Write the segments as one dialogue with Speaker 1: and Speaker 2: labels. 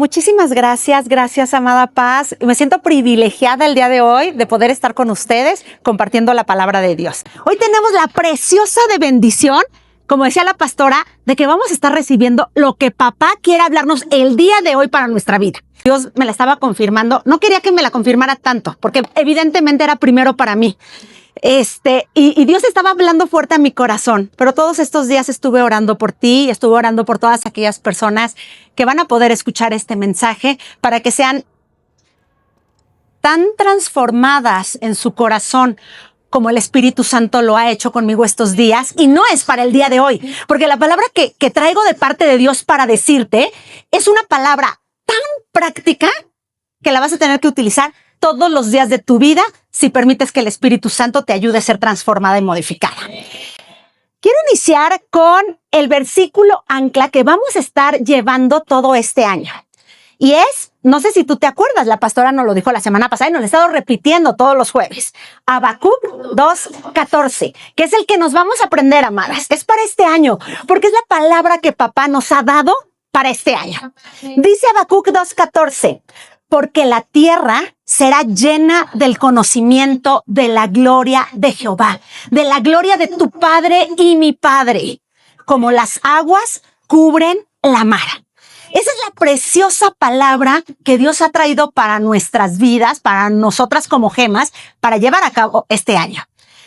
Speaker 1: Muchísimas gracias, amada Paz. Me siento privilegiada el día de hoy de poder estar con ustedes compartiendo la palabra de Dios. Hoy tenemos la preciosa de bendición, como decía la pastora, de que vamos a estar recibiendo lo que papá quiere hablarnos el día de hoy para nuestra vida. Dios me la estaba confirmando. No quería que me la confirmara tanto, porque evidentemente era primero para mí. Y Dios estaba hablando fuerte a mi corazón, pero todos estos días estuve orando por ti, estuve orando por todas aquellas personas que van a poder escuchar este mensaje para que sean tan transformadas en su corazón como el Espíritu Santo lo ha hecho conmigo estos días. Y no es para el día de hoy, porque la palabra que traigo de parte de Dios para decirte es una palabra tan práctica que la vas a tener que utilizar todos los días de tu vida si permites que el Espíritu Santo te ayude a ser transformada y modificada. Quiero iniciar con el versículo ancla que vamos a estar llevando todo este año. Y es, no sé si tú te acuerdas, la pastora nos lo dijo la semana pasada y nos lo he estado repitiendo todos los jueves. Habacuc 2:14, que es el que nos vamos a aprender, amadas. Es para este año, porque es la palabra que papá nos ha dado para este año. Dice Habacuc 2:14, porque la tierra será llena del conocimiento de la gloria de Jehová, de la gloria de tu Padre y mi Padre, como las aguas cubren la mar. Esa es la preciosa palabra que Dios ha traído para nuestras vidas, para nosotras como gemas, para llevar a cabo este año.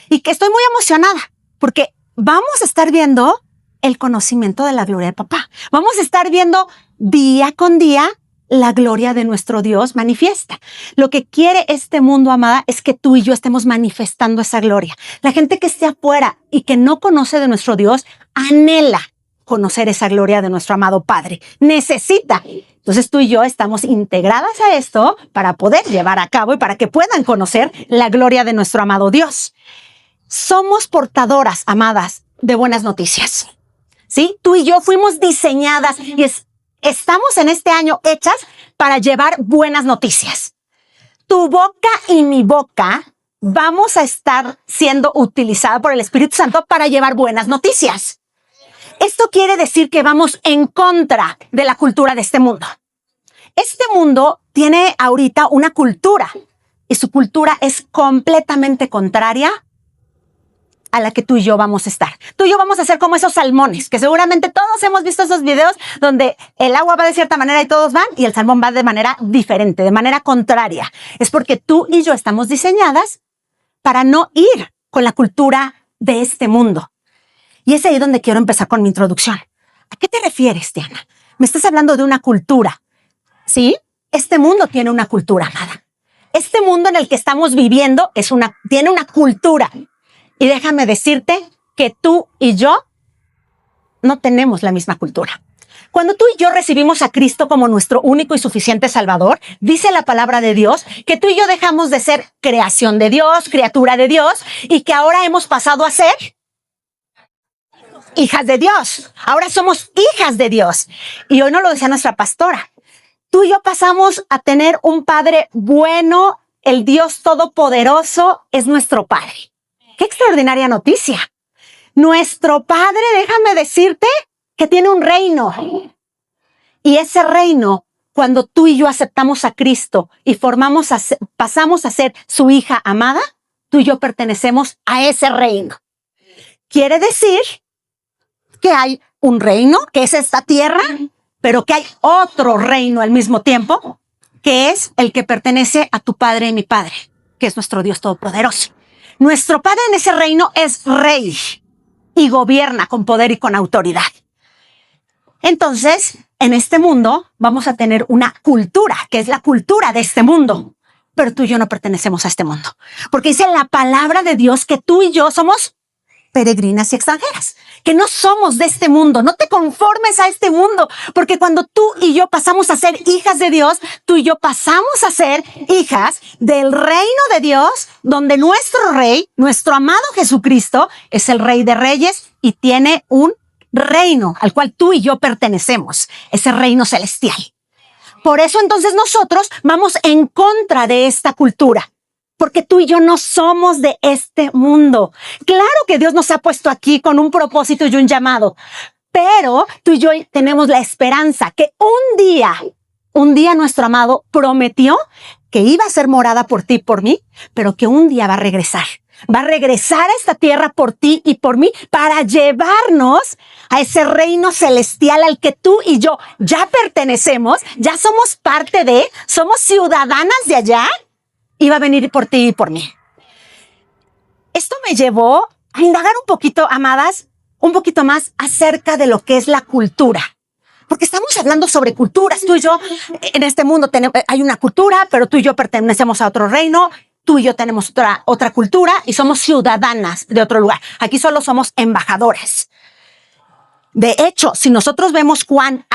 Speaker 1: Y que estoy muy emocionada, porque vamos a estar viendo el conocimiento de la gloria de papá. Vamos a estar viendo día con día la gloria de nuestro Dios manifiesta. Lo que quiere este mundo, amada, es que tú y yo estemos manifestando esa gloria. La gente que esté afuera y que no conoce de nuestro Dios, anhela conocer esa gloria de nuestro amado Padre. Necesita. Entonces tú y yo estamos integradas a esto para poder llevar a cabo y para que puedan conocer la gloria de nuestro amado Dios. Somos portadoras, amadas, de buenas noticias. ¿Sí? Tú y yo fuimos diseñadas y estamos en este año hechas para llevar buenas noticias. Tu boca y mi boca vamos a estar siendo utilizada por el Espíritu Santo para llevar buenas noticias. Esto quiere decir que vamos en contra de la cultura de este mundo. Este mundo tiene ahorita una cultura y su cultura es completamente contraria a la que tú y yo vamos a estar. Tú y yo vamos a ser como esos salmones, que seguramente todos hemos visto esos videos donde el agua va de cierta manera y todos van, y el salmón va de manera diferente, de manera contraria. Es porque tú y yo estamos diseñadas para no ir con la cultura de este mundo. Y es ahí donde quiero empezar con mi introducción. ¿A qué te refieres, Diana? Me estás hablando de una cultura, ¿sí? Este mundo tiene una cultura, amada. Este mundo en el que estamos viviendo tiene una cultura. Y déjame decirte que tú y yo no tenemos la misma cultura. Cuando tú y yo recibimos a Cristo como nuestro único y suficiente Salvador, dice la palabra de Dios que tú y yo dejamos de ser creación de Dios, criatura de Dios, y que ahora hemos pasado a ser hijas de Dios. Ahora somos hijas de Dios. Y hoy nos lo decía nuestra pastora. Tú y yo pasamos a tener un Padre bueno. El Dios Todopoderoso es nuestro Padre. ¡Qué extraordinaria noticia! Nuestro Padre, déjame decirte, que tiene un reino. Y ese reino, cuando tú y yo aceptamos a Cristo y pasamos a ser su hija amada, tú y yo pertenecemos a ese reino. Quiere decir que hay un reino, que es esta tierra, pero que hay otro reino al mismo tiempo, que es el que pertenece a tu Padre y mi Padre, que es nuestro Dios Todopoderoso. Nuestro Padre en ese reino es rey y gobierna con poder y con autoridad. Entonces, en este mundo vamos a tener una cultura, que es la cultura de este mundo. Pero tú y yo no pertenecemos a este mundo. Porque dice la palabra de Dios que tú y yo somos peregrinas y extranjeras, que no somos de este mundo. No te conformes a este mundo, porque cuando tú y yo pasamos a ser hijas de Dios, tú y yo pasamos a ser hijas del reino de Dios, donde nuestro rey, nuestro amado Jesucristo, es el Rey de Reyes y tiene un reino al cual tú y yo pertenecemos, ese reino celestial. Por eso entonces nosotros vamos en contra de esta cultura. Porque tú y yo no somos de este mundo. Claro que Dios nos ha puesto aquí con un propósito y un llamado, pero tú y yo tenemos la esperanza que un día Un día nuestro amado prometió que iba a ser morada por ti y por mí, pero que un día va a regresar. Va a regresar a esta tierra por ti y por mí para llevarnos a ese reino celestial al que tú y yo ya pertenecemos, ya somos parte de, somos ciudadanas de allá, y va a venir por ti y por mí. Esto me llevó a indagar un poquito, amadas, un poquito más acerca de lo que es la cultura. Porque estamos hablando sobre culturas. Tú y yo, en este mundo hay una cultura, pero tú y yo pertenecemos a otro reino. Tú y yo tenemos otra cultura y somos ciudadanas de otro lugar. Aquí solo somos embajadores. De hecho, si nosotros vemos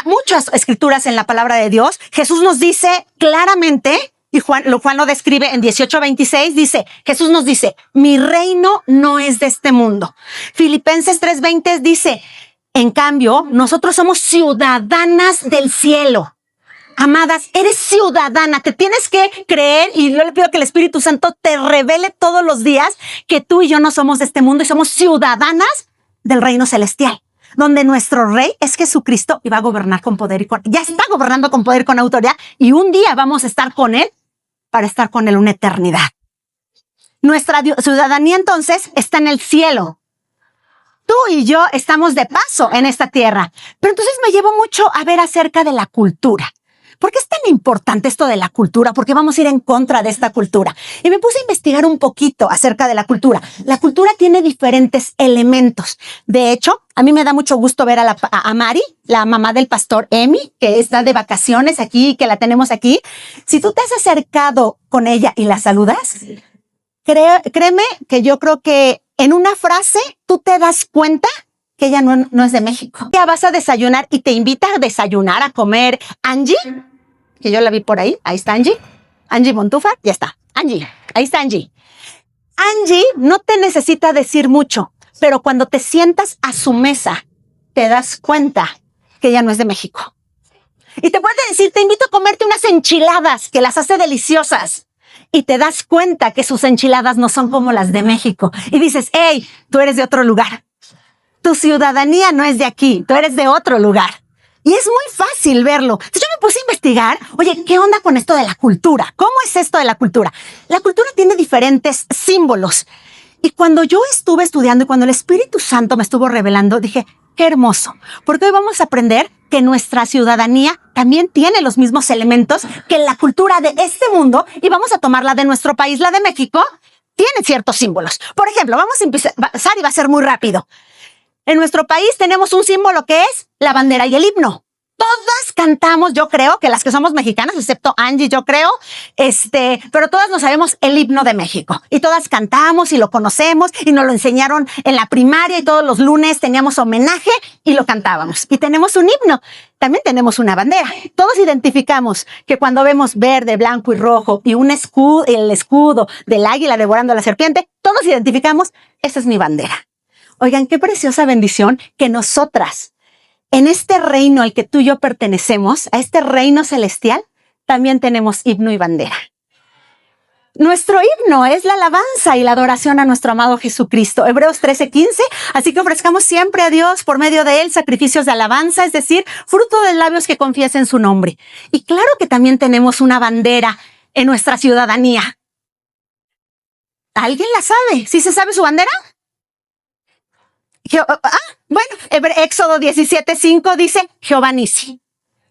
Speaker 1: muchas escrituras en la palabra de Dios, Jesús nos dice claramente, y Juan lo describe en 18:26, Jesús nos dice, mi reino no es de este mundo. Filipenses 3:20 dice, en cambio, nosotros somos ciudadanas del cielo. Amadas, eres ciudadana, te tienes que creer, y yo le pido que el Espíritu Santo te revele todos los días que tú y yo no somos de este mundo y somos ciudadanas del reino celestial, donde nuestro rey es Jesucristo y va a gobernar con poder ya está gobernando con poder y con autoridad, y un día vamos a estar con él para estar con él una eternidad. Nuestra ciudadanía entonces está en el cielo. Tú y yo estamos de paso en esta tierra, pero entonces me llevo mucho a ver acerca de la cultura. ¿Por qué es tan importante esto de la cultura? Porque vamos a ir en contra de esta cultura. Y me puse a investigar un poquito acerca de la cultura. La cultura tiene diferentes elementos. De hecho, a mí me da mucho gusto ver a Mari, la mamá del pastor Emi, que está de vacaciones aquí, que la tenemos aquí. Si tú te has acercado con ella y la saludas, créeme que yo creo que en una frase tú te das cuenta que ella no es de México. Ya vas a desayunar y te invita a desayunar, a comer. Angie, que yo la vi por ahí está Angie. Angie Montúfar, ya está. Angie, ahí está Angie. Angie no te necesita decir mucho, pero cuando te sientas a su mesa, te das cuenta que ella no es de México. Y te puede decir, te invito a comerte unas enchiladas, que las hace deliciosas. Y te das cuenta que sus enchiladas no son como las de México. Y dices, hey, tú eres de otro lugar. Tu ciudadanía no es de aquí, tú eres de otro lugar. Y es muy fácil verlo. Entonces yo me puse a investigar, oye, ¿qué onda con esto de la cultura? ¿Cómo es esto de la cultura? La cultura tiene diferentes símbolos. Y cuando yo estuve estudiando y cuando el Espíritu Santo me estuvo revelando, dije, qué hermoso. Porque hoy vamos a aprender que nuestra ciudadanía también tiene los mismos elementos que la cultura de este mundo, y vamos a tomar la de nuestro país, la de México, tiene ciertos símbolos. Por ejemplo, vamos a empezar, y va a ser muy rápido. En nuestro país tenemos un símbolo que es la bandera y el himno. Todas cantamos, yo creo, que las que somos mexicanas, excepto Angie, yo creo, pero todas nos sabemos el himno de México. Y todas cantamos y lo conocemos y nos lo enseñaron en la primaria, y todos los lunes teníamos homenaje y lo cantábamos. Y tenemos un himno, también tenemos una bandera. Todos identificamos que cuando vemos verde, blanco y rojo y el escudo del águila devorando a la serpiente, todos identificamos, esa es mi bandera. Oigan, qué preciosa bendición que nosotras, en este reino al que tú y yo pertenecemos, a este reino celestial, también tenemos himno y bandera. Nuestro himno es la alabanza y la adoración a nuestro amado Jesucristo. Hebreos 13:15. Así que ofrezcamos siempre a Dios por medio de él sacrificios de alabanza, es decir, fruto de labios que confiesen su nombre. Y claro que también tenemos una bandera en nuestra ciudadanía. ¿Alguien la sabe? ¿Sí se sabe su bandera? Éxodo 17:5 dice, Jehová Nisi.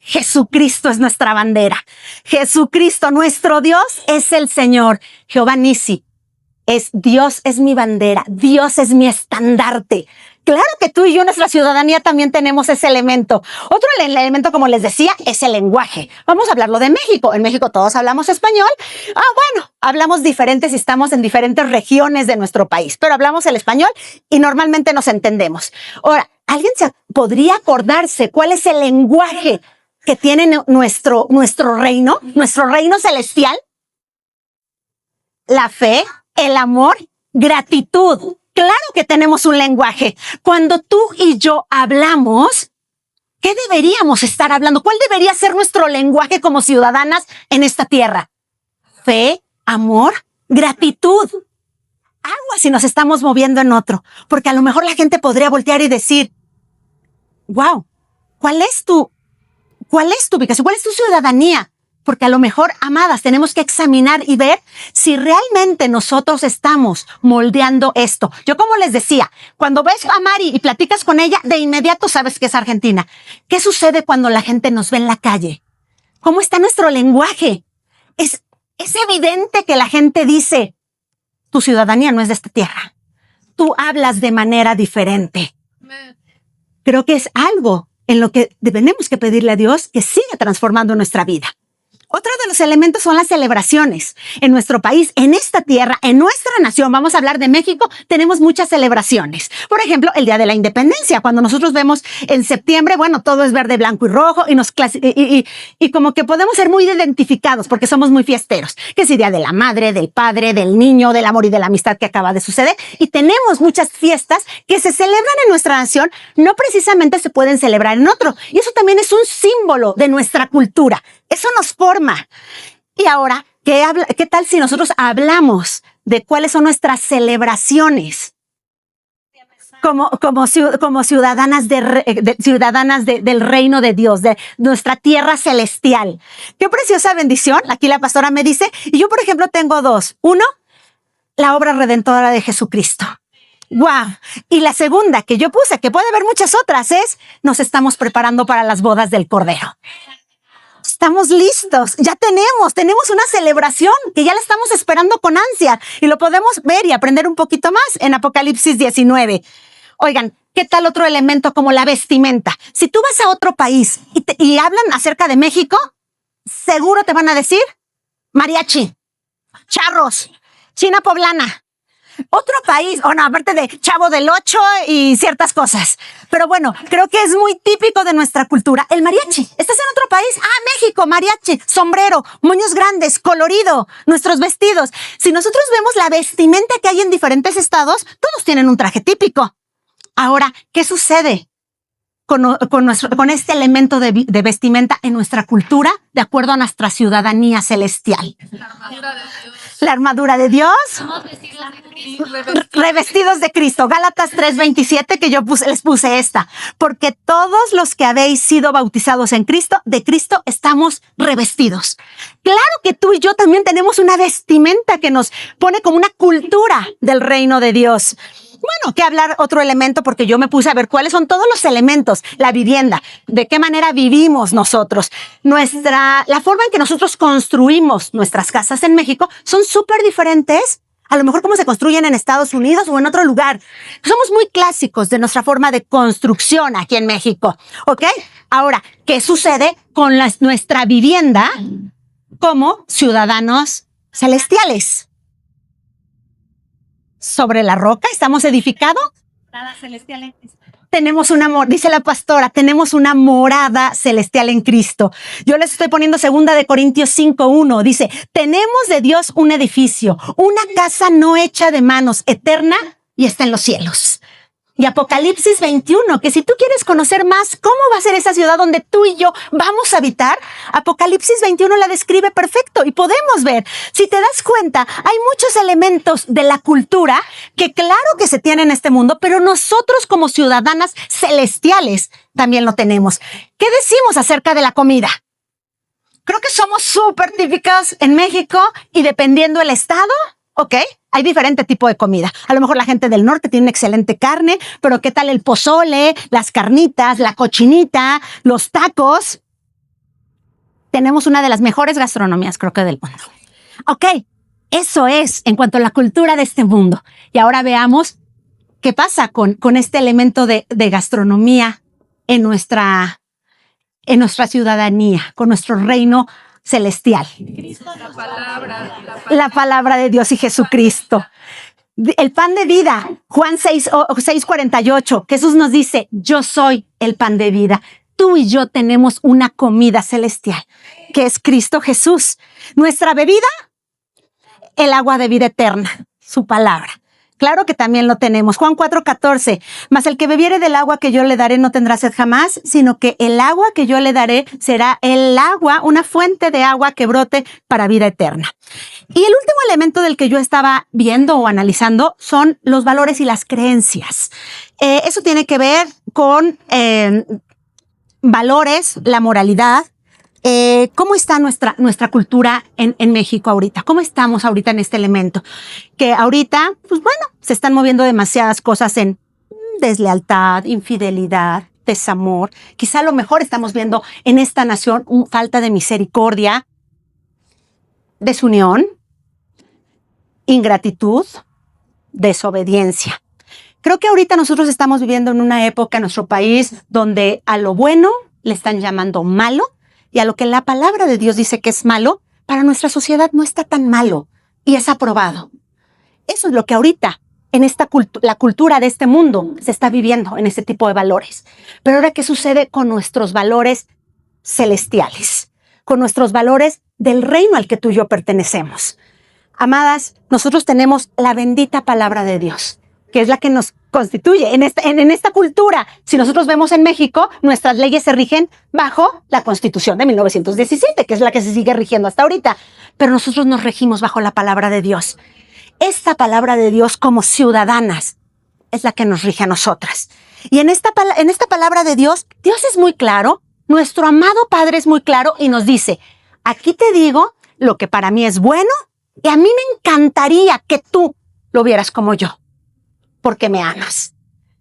Speaker 1: Jesucristo es nuestra bandera. Jesucristo, nuestro Dios, es el Señor. Jehová Nisi. Dios es mi bandera. Dios es mi estandarte. Claro que tú y yo, nuestra ciudadanía, también tenemos ese elemento. Otro elemento, como les decía, es el lenguaje. Vamos a hablarlo de México. En México todos hablamos español. Hablamos diferentes y estamos en diferentes regiones de nuestro país, pero hablamos el español y normalmente nos entendemos. Ahora, ¿alguien podría acordarse cuál es el lenguaje que tiene nuestro reino celestial? La fe, el amor, gratitud. Claro que tenemos un lenguaje. Cuando tú y yo hablamos, ¿qué deberíamos estar hablando? ¿Cuál debería ser nuestro lenguaje como ciudadanas en esta tierra? Fe, amor, gratitud. Agua si nos estamos moviendo en otro, porque a lo mejor la gente podría voltear y decir, wow, ¿cuál es tu ¿Cuál es tu ubicación? ¿Cuál es tu ciudadanía? Porque a lo mejor, amadas, tenemos que examinar y ver si realmente nosotros estamos moldeando esto. Yo, como les decía, cuando ves a Mari y platicas con ella, de inmediato sabes que es argentina. ¿Qué sucede cuando la gente nos ve en la calle? ¿Cómo está nuestro lenguaje? Es evidente que la gente dice, tu ciudadanía no es de esta tierra. Tú hablas de manera diferente. Creo que es algo en lo que tenemos que pedirle a Dios que siga transformando nuestra vida. Otro de los elementos son las celebraciones. En nuestro país, en esta tierra, en nuestra nación, vamos a hablar de México, tenemos muchas celebraciones. Por ejemplo, el Día de la Independencia. Cuando nosotros vemos en septiembre, bueno, todo es verde, blanco y rojo y como que podemos ser muy identificados porque somos muy fiesteros. Que es el Día de la Madre, del Padre, del Niño, del amor y de la amistad que acaba de suceder. Y tenemos muchas fiestas que se celebran en nuestra nación, no precisamente se pueden celebrar en otro. Y eso también es un símbolo de nuestra cultura. Eso nos forma. Y ahora, ¿qué tal si nosotros hablamos de cuáles son nuestras celebraciones como ciudadanas del reino de Dios, de nuestra tierra celestial? Qué preciosa bendición. Aquí la pastora me dice, y yo, por ejemplo, tengo dos. Uno, la obra redentora de Jesucristo. ¡Wow! Y la segunda que yo puse, que puede haber muchas otras, es nos estamos preparando para las bodas del Cordero. Estamos listos, ya tenemos una celebración que ya la estamos esperando con ansia y lo podemos ver y aprender un poquito más en Apocalipsis 19. Oigan, ¿qué tal otro elemento como la vestimenta? Si tú vas a otro país y hablan acerca de México, seguro te van a decir mariachi, charros, china poblana. Otro país, aparte de Chavo del Ocho y ciertas cosas. Pero bueno, creo que es muy típico de nuestra cultura el mariachi. ¿Estás en otro país? México, mariachi, sombrero, moños grandes, colorido, nuestros vestidos. Si nosotros vemos la vestimenta que hay en diferentes estados, todos tienen un traje típico. Ahora, ¿qué sucede con este elemento de vestimenta en nuestra cultura de acuerdo a nuestra ciudadanía celestial? La armadura de Dios. Revestidos de Cristo. Gálatas 3:27, que yo les puse esta. Porque todos los que habéis sido bautizados en Cristo, de Cristo estamos revestidos. Claro que tú y yo también tenemos una vestimenta que nos pone como una cultura del reino de Dios. Bueno, que hablar otro elemento, porque yo me puse a ver cuáles son todos los elementos. La vivienda, de qué manera vivimos nosotros. La forma en que nosotros construimos nuestras casas en México son súper diferentes a lo mejor cómo se construyen en Estados Unidos o en otro lugar. Somos muy clásicos de nuestra forma de construcción aquí en México, ¿ok? Ahora, ¿qué sucede con nuestra vivienda como ciudadanos celestiales? ¿Sobre la roca estamos edificados?
Speaker 2: Morada celestial en Cristo.
Speaker 1: Tenemos dice la pastora, tenemos una morada celestial en Cristo. Yo les estoy poniendo 2 Corintios 5:1. Dice, tenemos de Dios un edificio, una casa no hecha de manos, eterna y está en los cielos. Y Apocalipsis 21, que si tú quieres conocer más cómo va a ser esa ciudad donde tú y yo vamos a habitar, Apocalipsis 21 la describe perfecto y podemos ver. Si te das cuenta, hay muchos elementos de la cultura que claro que se tienen en este mundo, pero nosotros como ciudadanas celestiales también lo tenemos. ¿Qué decimos acerca de la comida? Creo que somos súper típicas en México y dependiendo del estado, ¿ok? Hay diferente tipo de comida. A lo mejor la gente del norte tiene una excelente carne, pero ¿qué tal el pozole, las carnitas, la cochinita, los tacos? Tenemos una de las mejores gastronomías, creo que del mundo. Ok, eso es en cuanto a la cultura de este mundo. Y ahora veamos qué pasa con este elemento de gastronomía en nuestra ciudadanía, con nuestro reino celestial. La palabra de Dios y Jesucristo. El pan de vida, Juan 6:48. Jesús nos dice, yo soy el pan de vida. Tú y yo tenemos una comida celestial, que es Cristo Jesús. Nuestra bebida, el agua de vida eterna, su palabra. Claro que también lo tenemos. Juan 4:14. Mas el que bebiere del agua que yo le daré no tendrá sed jamás, sino que el agua que yo le daré será el agua, una fuente de agua que brote para vida eterna. Y el último elemento del que yo estaba viendo o analizando son los valores y las creencias. Eso tiene que ver con valores, la moralidad. ¿Cómo está nuestra cultura en México ahorita? ¿Cómo estamos ahorita en este elemento? Que ahorita, pues bueno, se están moviendo demasiadas cosas en deslealtad, infidelidad, desamor. Quizá a lo mejor estamos viendo en esta nación falta de misericordia, desunión, ingratitud, desobediencia. Creo que ahorita nosotros estamos viviendo en una época en nuestro país donde a lo bueno le están llamando malo y a lo que la palabra de Dios dice que es malo, para nuestra sociedad no está tan malo y es aprobado. Eso es lo que ahorita en la cultura de este mundo se está viviendo en este tipo de valores. Pero ahora, ¿qué sucede con nuestros valores celestiales? Con nuestros valores del reino al que tú y yo pertenecemos. Amadas, nosotros tenemos la bendita palabra de Dios, que es la que nos constituye en esta cultura. Si nosotros vemos en México, nuestras leyes se rigen bajo la Constitución de 1917, que es la que se sigue rigiendo hasta ahorita. Pero nosotros nos regimos bajo la palabra de Dios. Esta palabra de Dios como ciudadanas es la que nos rige a nosotras. Y en esta palabra de Dios, Dios es muy claro, nuestro amado Padre es muy claro y nos dice, aquí te digo lo que para mí es bueno y a mí me encantaría que tú lo vieras como yo, porque me amas.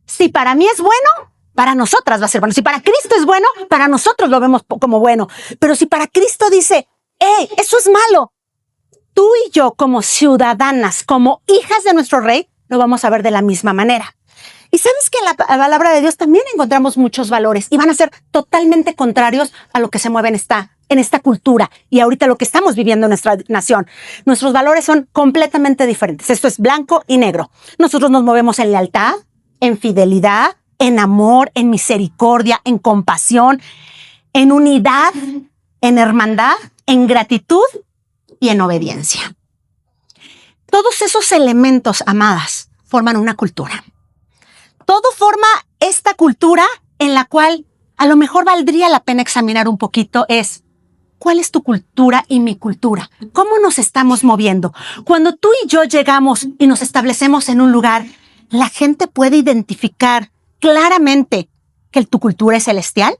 Speaker 1: Si para mí es bueno, para nosotras va a ser bueno. Si para Cristo es bueno, para nosotros lo vemos como bueno. Pero si para Cristo dice, eso es malo, tú y yo como ciudadanas, como hijas de nuestro Rey, lo vamos a ver de la misma manera. Y sabes que en la palabra de Dios también encontramos muchos valores y van a ser totalmente contrarios a lo que se mueve en esta cultura y ahorita lo que estamos viviendo en nuestra nación. Nuestros valores son completamente diferentes. Esto es blanco y negro. Nosotros nos movemos en lealtad, en fidelidad, en amor, en misericordia, en compasión, en unidad, en hermandad, en gratitud y en obediencia. Todos esos elementos, amadas, forman una cultura. Todo forma esta cultura en la cual a lo mejor valdría la pena examinar un poquito es ¿cuál es tu cultura y mi cultura? ¿Cómo nos estamos moviendo? Cuando tú y yo llegamos y nos establecemos en un lugar, ¿la gente puede identificar claramente que tu cultura es celestial?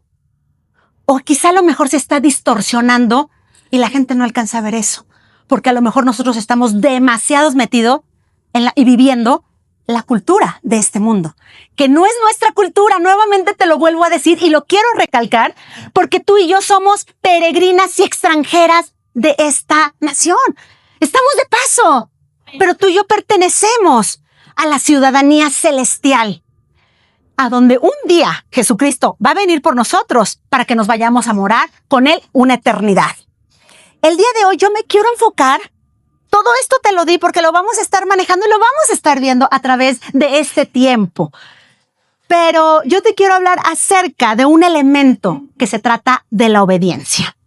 Speaker 1: O quizá a lo mejor se está distorsionando y la gente no alcanza a ver eso, porque a lo mejor nosotros estamos demasiado metidos y viviendo la cultura de este mundo, que no es nuestra cultura. Nuevamente te lo vuelvo a decir y lo quiero recalcar, porque tú y yo somos peregrinas y extranjeras de esta nación. Estamos de paso, pero tú y yo pertenecemos a la ciudadanía celestial, a donde un día Jesucristo va a venir por nosotros para que nos vayamos a morar con Él una eternidad. El día de hoy yo me quiero enfocar. Todo esto te lo di porque lo vamos a estar manejando y lo vamos a estar viendo a través de este tiempo. Pero yo te quiero hablar acerca de un elemento que se trata de la obediencia.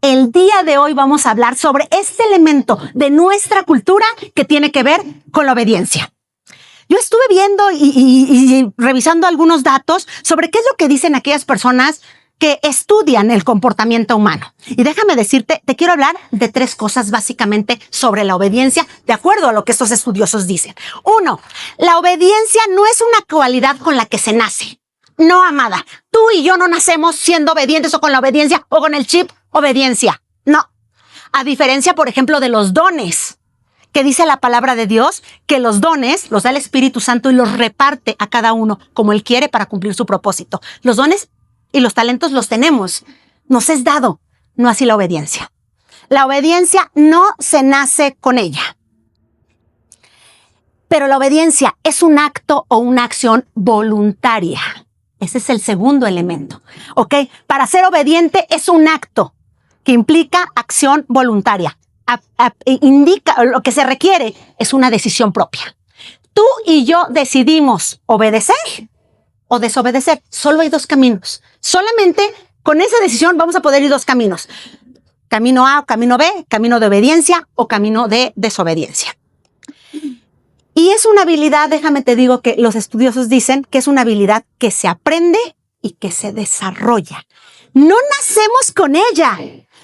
Speaker 1: El día de hoy vamos a hablar sobre este elemento de nuestra cultura que tiene que ver con la obediencia. Yo estuve viendo y revisando algunos datos sobre qué es lo que dicen aquellas personas que estudian el comportamiento humano. Y déjame decirte, te quiero hablar de 3 cosas básicamente sobre la obediencia, de acuerdo a lo que estos estudiosos dicen. 1, la obediencia no es una cualidad con la que se nace. No, amada, tú y yo no nacemos siendo obedientes o con la obediencia o con el chip obediencia. No. A diferencia, por ejemplo, de los dones, que dice la palabra de Dios, que los dones los da el Espíritu Santo y los reparte a cada uno como Él quiere para cumplir su propósito. Los dones y los talentos los tenemos, nos es dado, no así la obediencia. La obediencia no se nace con ella. Pero la obediencia es un acto o una acción voluntaria. Ese es el segundo elemento. ¿Ok? Para ser obediente es un acto que implica acción voluntaria. Indica, lo que se requiere es una decisión propia. Tú y yo decidimos obedecer o desobedecer. Solo hay 2 caminos. Solamente con esa decisión vamos a poder ir 2 caminos. Camino A o camino B, camino de obediencia o camino de desobediencia. Y es una habilidad, déjame te digo que los estudiosos dicen que es una habilidad que se aprende y que se desarrolla. No nacemos con ella,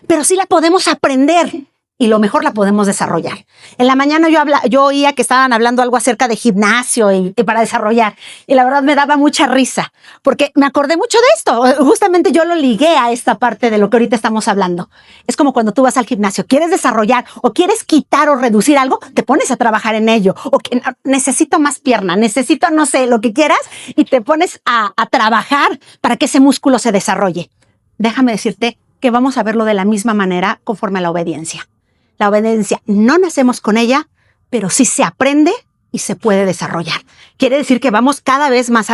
Speaker 1: pero sí la podemos aprender y lo mejor la podemos desarrollar. En la mañana yo oía que estaban hablando algo acerca de gimnasio y para desarrollar, y la verdad me daba mucha risa, porque me acordé mucho de esto. Justamente yo lo ligué a esta parte de lo que ahorita estamos hablando. Es como cuando tú vas al gimnasio, quieres desarrollar o quieres quitar o reducir algo, te pones a trabajar en ello, o que necesito más pierna, necesito no sé, lo que quieras, y te pones a trabajar para que ese músculo se desarrolle. Déjame decirte que vamos a verlo de la misma manera conforme a la obediencia. La obediencia no nacemos con ella, pero sí se aprende y se puede desarrollar. Quiere decir que vamos cada vez más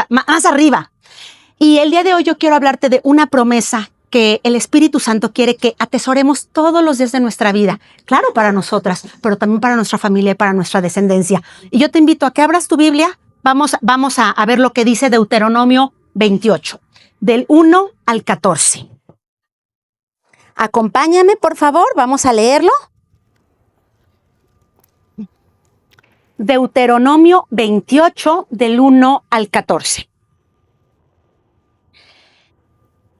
Speaker 1: arriba. Y el día de hoy yo quiero hablarte de una promesa que el Espíritu Santo quiere que atesoremos todos los días de nuestra vida. Claro, para nosotras, pero también para nuestra familia y para nuestra descendencia. Y yo te invito a que abras tu Biblia. Vamos a ver lo que dice Deuteronomio 28, del 1 al 14. Acompáñame, por favor, vamos a leerlo. Deuteronomio 28, del 1 al 14.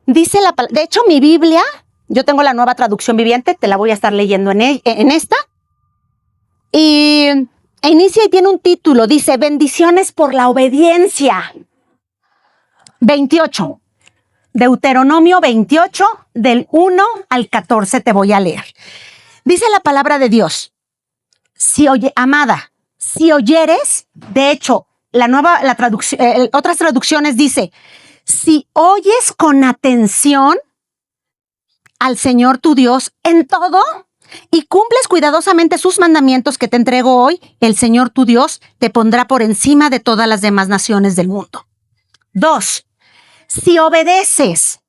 Speaker 1: Dice la palabra, de hecho mi Biblia, yo tengo la Nueva Traducción Viviente, te la voy a estar leyendo en esta. Y inicia y tiene un título, dice, bendiciones por la obediencia. 28. Deuteronomio 28, del 1 al 14 te voy a leer. Dice la palabra de Dios, amada, si oyeres, de hecho, otras traducciones dice, si oyes con atención al Señor tu Dios en todo y cumples cuidadosamente sus mandamientos que te entrego hoy, el Señor tu Dios te pondrá por encima de todas las demás naciones del mundo. 2. Si obedeces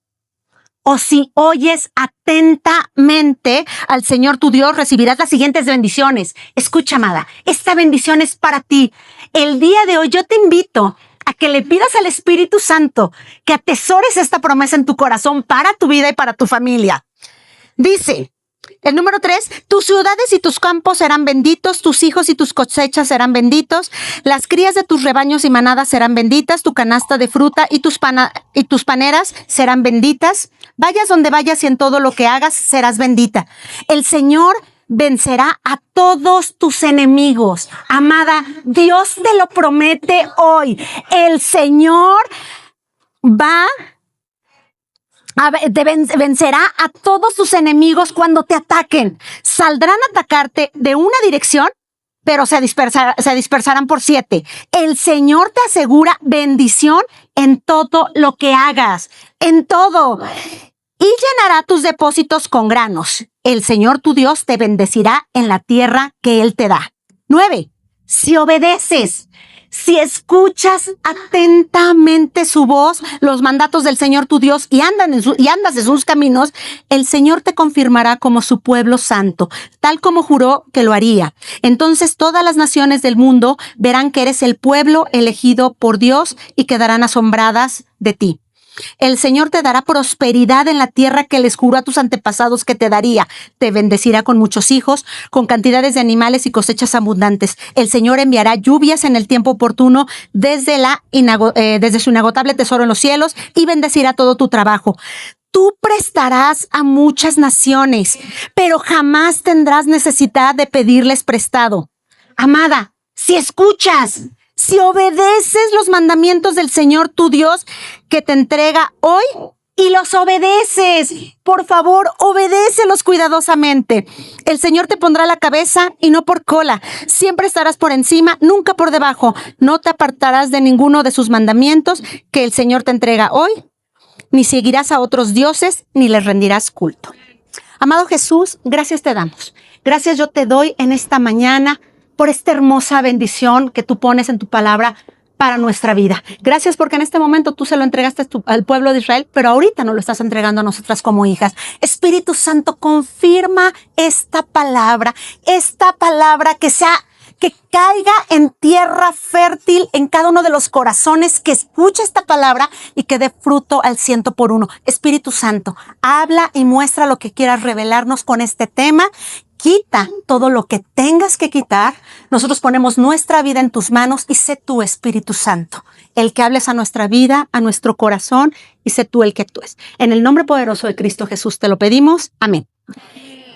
Speaker 1: o si oyes atentamente al Señor tu Dios, recibirás las siguientes bendiciones. Escucha, amada, esta bendición es para ti. El día de hoy yo te invito a que le pidas al Espíritu Santo que atesores esta promesa en tu corazón para tu vida y para tu familia. Dice, el número 3, tus ciudades y tus campos serán benditos, tus hijos y tus cosechas serán benditos, las crías de tus rebaños y manadas serán benditas, tu canasta de fruta y tus paneras serán benditas. Vayas donde vayas y en todo lo que hagas serás bendita. El Señor vencerá a todos tus enemigos. Amada, Dios te lo promete hoy. El Señor vencerá a todos tus enemigos cuando te ataquen. Saldrán a atacarte de una dirección, pero se dispersarán por 7. El Señor te asegura bendición en todo lo que hagas, en todo. Y llenará tus depósitos con granos. El Señor tu Dios te bendecirá en la tierra que Él te da. 9. Si obedeces, si escuchas atentamente su voz, los mandatos del Señor tu Dios y andas en sus caminos, el Señor te confirmará como su pueblo santo, tal como juró que lo haría. Entonces todas las naciones del mundo verán que eres el pueblo elegido por Dios y quedarán asombradas de ti. El Señor te dará prosperidad en la tierra que les juró a tus antepasados que te daría. Te bendecirá con muchos hijos, con cantidades de animales y cosechas abundantes. El Señor enviará lluvias en el tiempo oportuno desde su inagotable tesoro en los cielos y bendecirá todo tu trabajo. Tú prestarás a muchas naciones, pero jamás tendrás necesidad de pedirles prestado. Amada, si escuchas, si obedeces los mandamientos del Señor tu Dios que te entrega hoy y los obedeces, por favor, obedécelos cuidadosamente. El Señor te pondrá la cabeza y no por cola. Siempre estarás por encima, nunca por debajo. No te apartarás de ninguno de sus mandamientos que el Señor te entrega hoy, ni seguirás a otros dioses, ni les rendirás culto. Amado Jesús, gracias te damos. Gracias yo te doy en esta mañana por esta hermosa bendición que tú pones en tu palabra para nuestra vida. Gracias porque en este momento tú se lo entregaste al pueblo de Israel, pero ahorita nos lo estás entregando a nosotras como hijas. Espíritu Santo, confirma esta palabra que caiga en tierra fértil en cada uno de los corazones que escuche esta palabra y que dé fruto al 100%. Espíritu Santo, habla y muestra lo que quieras revelarnos con este tema. Quita todo lo que tengas que quitar. Nosotros ponemos nuestra vida en tus manos y sé tú, Espíritu Santo, el que hables a nuestra vida, a nuestro corazón, y sé tú el que actúes. En el nombre poderoso de Cristo Jesús te lo pedimos. Amén.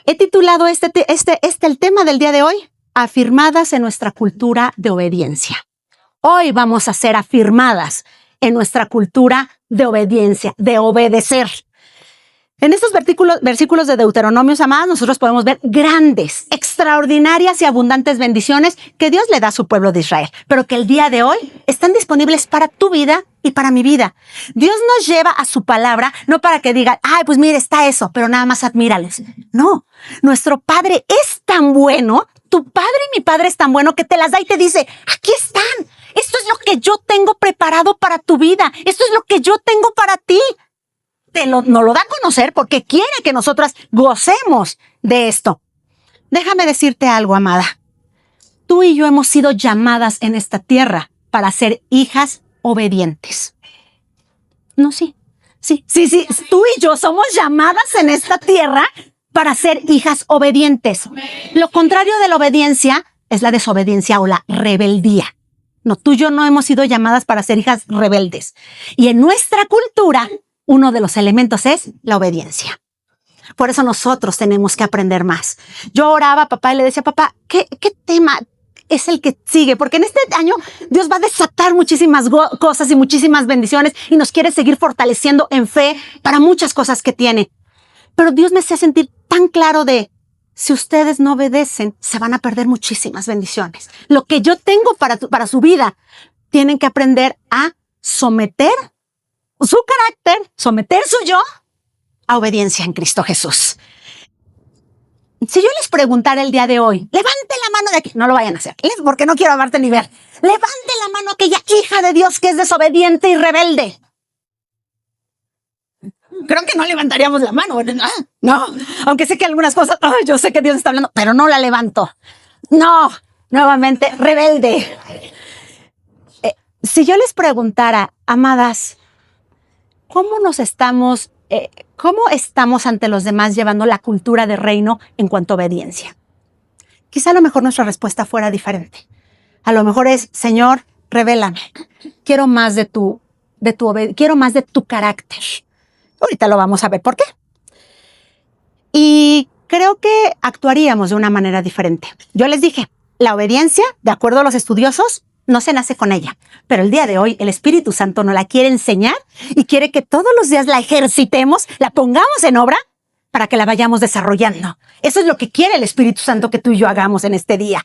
Speaker 1: He titulado el tema del día de hoy, afirmadas en nuestra cultura de obediencia. Hoy vamos a ser afirmadas en nuestra cultura de obediencia, de obedecer. En estos versículos de Deuteronomio, amadas, nosotros podemos ver grandes, extraordinarias y abundantes bendiciones que Dios le da a su pueblo de Israel, pero que el día de hoy están disponibles para tu vida y para mi vida. Dios nos lleva a su palabra, no para que diga, ay, pues mire, está eso, pero nada más admírales. No, nuestro Padre es tan bueno, tu Padre y mi Padre es tan bueno que te las da y te dice, aquí están. Esto es lo que yo tengo preparado para tu vida. Esto es lo que yo tengo para ti. Nos lo da a conocer porque quiere que nosotras gocemos de esto. Déjame decirte algo, amada. Tú y yo hemos sido llamadas en esta tierra para ser hijas obedientes. No, sí. Tú y yo somos llamadas en esta tierra para ser hijas obedientes. Lo contrario de la obediencia es la desobediencia o la rebeldía. No, tú y yo no hemos sido llamadas para ser hijas rebeldes. Y en nuestra cultura, uno de los elementos es la obediencia. Por eso nosotros tenemos que aprender más. Yo oraba a papá y le decía, papá, ¿qué tema es el que sigue? Porque en este año Dios va a desatar muchísimas cosas y muchísimas bendiciones y nos quiere seguir fortaleciendo en fe para muchas cosas que tiene. Pero Dios me hacía sentir tan claro de, si ustedes no obedecen, se van a perder muchísimas bendiciones. Lo que yo tengo para su vida, tienen que aprender a someter su carácter, someter su yo a obediencia en Cristo Jesús. Si yo les preguntara el día de hoy, levante la mano de aquí, no lo vayan a hacer, porque no quiero amarte ni ver. Levante la mano aquella hija de Dios que es desobediente y rebelde. Creo que no levantaríamos la mano. No, aunque sé que algunas cosas, yo sé que Dios está hablando, pero no la levanto. No, nuevamente, rebelde. Si yo les preguntara, amadas, ¿cómo estamos ante los demás llevando la cultura de reino en cuanto a obediencia? Quizá a lo mejor nuestra respuesta fuera diferente. A lo mejor es, Señor, revélame. Quiero más de tu carácter. Ahorita lo vamos a ver por qué. Y creo que actuaríamos de una manera diferente. Yo les dije, la obediencia, de acuerdo a los estudiosos, no se nace con ella, pero el día de hoy el Espíritu Santo nos la quiere enseñar y quiere que todos los días la ejercitemos, la pongamos en obra para que la vayamos desarrollando. Eso es lo que quiere el Espíritu Santo que tú y yo hagamos en este día.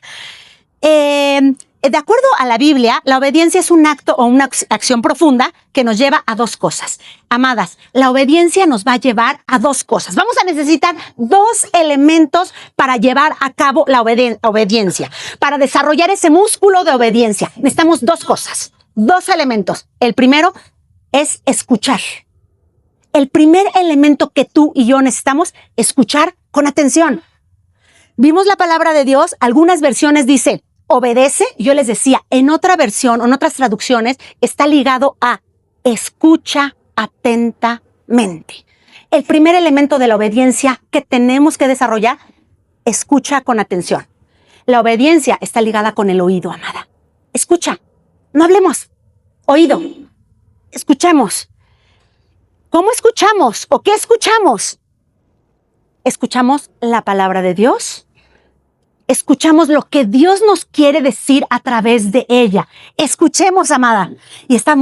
Speaker 1: De acuerdo a la Biblia, la obediencia es un acto o una acción profunda que nos lleva a dos cosas. Amadas, la obediencia nos va a llevar a dos cosas. Vamos a necesitar dos elementos para llevar a cabo la obediencia. Para desarrollar ese músculo de obediencia, necesitamos dos cosas, dos elementos. El primero es escuchar. El primer elemento que tú y yo necesitamos, escuchar con atención. Vimos la palabra de Dios, algunas versiones dicen, obedece, yo les decía, en otra versión o en otras traducciones está ligado a escucha atentamente. El primer elemento de la obediencia que tenemos que desarrollar, escucha con atención. La obediencia está ligada con el oído, amada. Escucha, no hablemos. Oído, escuchemos. ¿Cómo escuchamos o qué escuchamos? Escuchamos la palabra de Dios. Escuchamos lo que Dios nos quiere decir a través de ella. Escuchemos, amada. Y está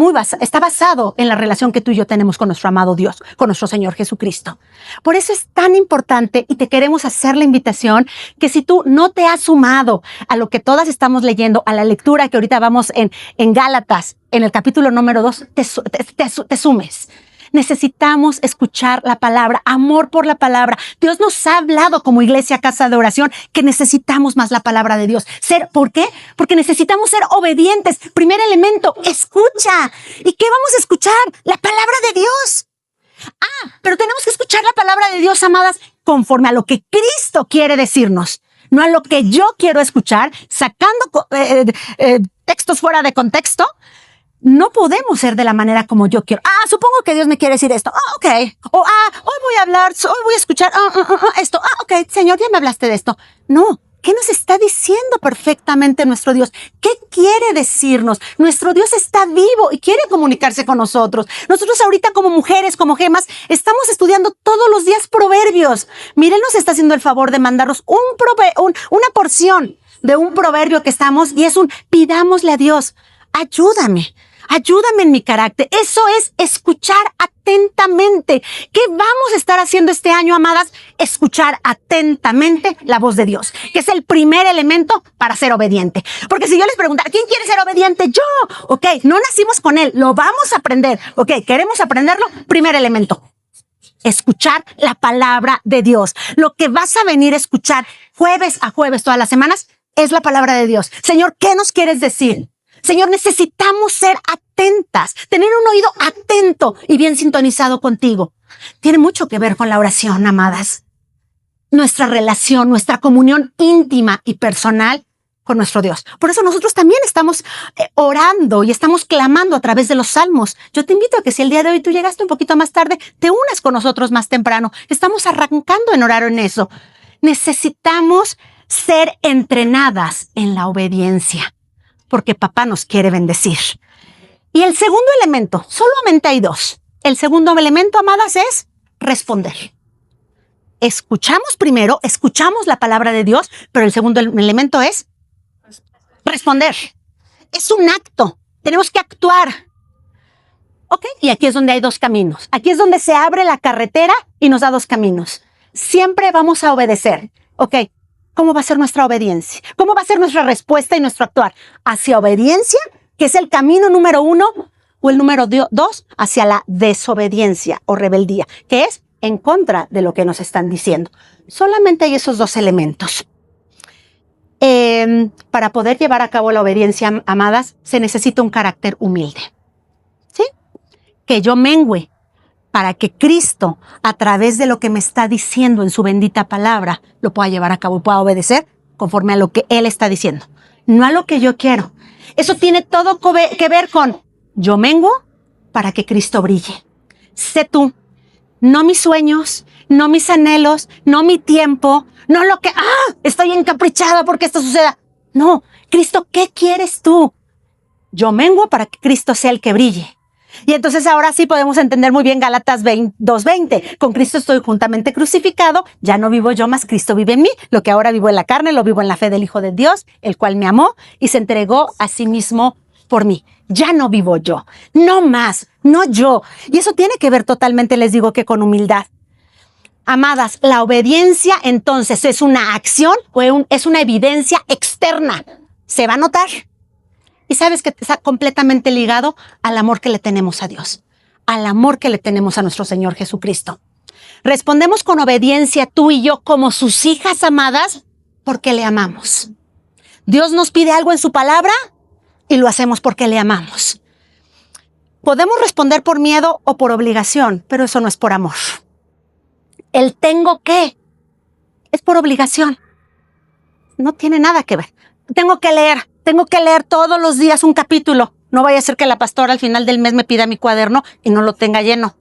Speaker 1: basado en la relación que tú y yo tenemos con nuestro amado Dios, con nuestro Señor Jesucristo. Por eso es tan importante y te queremos hacer la invitación que si tú no te has sumado a lo que todas estamos leyendo, a la lectura que ahorita vamos en Gálatas, en el capítulo número 2, te sumes. Necesitamos escuchar la palabra, amor por la palabra. Dios nos ha hablado como iglesia, casa de oración, que necesitamos más la palabra de Dios. ¿Por qué? Porque necesitamos ser obedientes. Primer elemento, escucha. ¿Y qué vamos a escuchar? La palabra de Dios. Pero tenemos que escuchar la palabra de Dios, amadas, conforme a lo que Cristo quiere decirnos. No a lo que yo quiero escuchar, sacando textos fuera de contexto. No podemos ser de la manera como yo quiero. Supongo que Dios me quiere decir esto. Ok. O, hoy voy a hablar, hoy voy a escuchar esto. Ok, Señor, ya me hablaste de esto. No. ¿Qué nos está diciendo perfectamente nuestro Dios? ¿Qué quiere decirnos? Nuestro Dios está vivo y quiere comunicarse con nosotros. Nosotros ahorita como mujeres, como gemas, estamos estudiando todos los días Proverbios. Proverbios. Miren, nos está haciendo el favor de mandarnos una porción de un proverbio que estamos, y es pidámosle a Dios, ayúdame en mi carácter. Eso es escuchar atentamente. ¿Qué vamos a estar haciendo este año, amadas? Escuchar atentamente la voz de Dios, que es el primer elemento para ser obediente. Porque si yo les preguntara, ¿quién quiere ser obediente? Yo. Ok, no nacimos con él, lo vamos a aprender. Ok, ¿queremos aprenderlo? Primer elemento. Escuchar la palabra de Dios. Lo que vas a venir a escuchar jueves a jueves todas las semanas es la palabra de Dios. Señor, ¿qué nos quieres decir? Señor, necesitamos ser atentas, tener un oído atento y bien sintonizado contigo. Tiene mucho que ver con la oración, amadas. Nuestra relación, nuestra comunión íntima y personal con nuestro Dios. Por eso nosotros también estamos orando y estamos clamando a través de los salmos. Yo te invito a que si el día de hoy tú llegaste un poquito más tarde, te unas con nosotros más temprano. Estamos arrancando en orar en eso. Necesitamos ser entrenadas en la obediencia, porque papá nos quiere bendecir. Y el segundo elemento, solamente hay dos. El segundo elemento, amadas, es responder. Escuchamos primero, escuchamos la palabra de Dios, pero el segundo elemento es responder. Es un acto, tenemos que actuar. ¿Ok? Y aquí es donde hay dos caminos. Aquí es donde se abre la carretera y nos da dos caminos. Siempre vamos a obedecer. ¿Ok? ¿Cómo va a ser nuestra obediencia? ¿Cómo va a ser nuestra respuesta y nuestro actuar? Hacia obediencia, que es el camino número 1, o el número 2, hacia la desobediencia o rebeldía, que es en contra de lo que nos están diciendo. Solamente hay esos dos elementos. Para poder llevar a cabo la obediencia, amadas, se necesita un carácter humilde. ¿Sí? Que yo mengüe para que Cristo, a través de lo que me está diciendo en su bendita palabra, lo pueda llevar a cabo y pueda obedecer conforme a lo que Él está diciendo, no a lo que yo quiero. Eso tiene todo que ver con yo menguo para que Cristo brille. Sé tú, no mis sueños, no mis anhelos, no mi tiempo, no lo que, estoy encaprichada porque esto suceda. No, Cristo, ¿qué quieres tú? Yo menguo para que Cristo sea el que brille. Y entonces ahora sí podemos entender muy bien Gálatas 2:20. Con Cristo estoy juntamente crucificado, ya no vivo yo, más Cristo vive en mí. Lo que ahora vivo en la carne, lo vivo en la fe del Hijo de Dios, el cual me amó y se entregó a sí mismo por mí. Ya no vivo yo, no más, no yo. Y eso tiene que ver totalmente, les digo, que con humildad. Amadas, la obediencia entonces es una acción o es una evidencia externa. Se va a notar. Y sabes que está completamente ligado al amor que le tenemos a Dios, al amor que le tenemos a nuestro Señor Jesucristo. Respondemos con obediencia tú y yo como sus hijas amadas porque le amamos. Dios nos pide algo en su palabra y lo hacemos porque le amamos. Podemos responder por miedo o por obligación, pero eso no es por amor. El tengo que es por obligación. No tiene nada que ver. Tengo que leer todos los días un capítulo. No vaya a ser que la pastora al final del mes me pida mi cuaderno y no lo tenga lleno.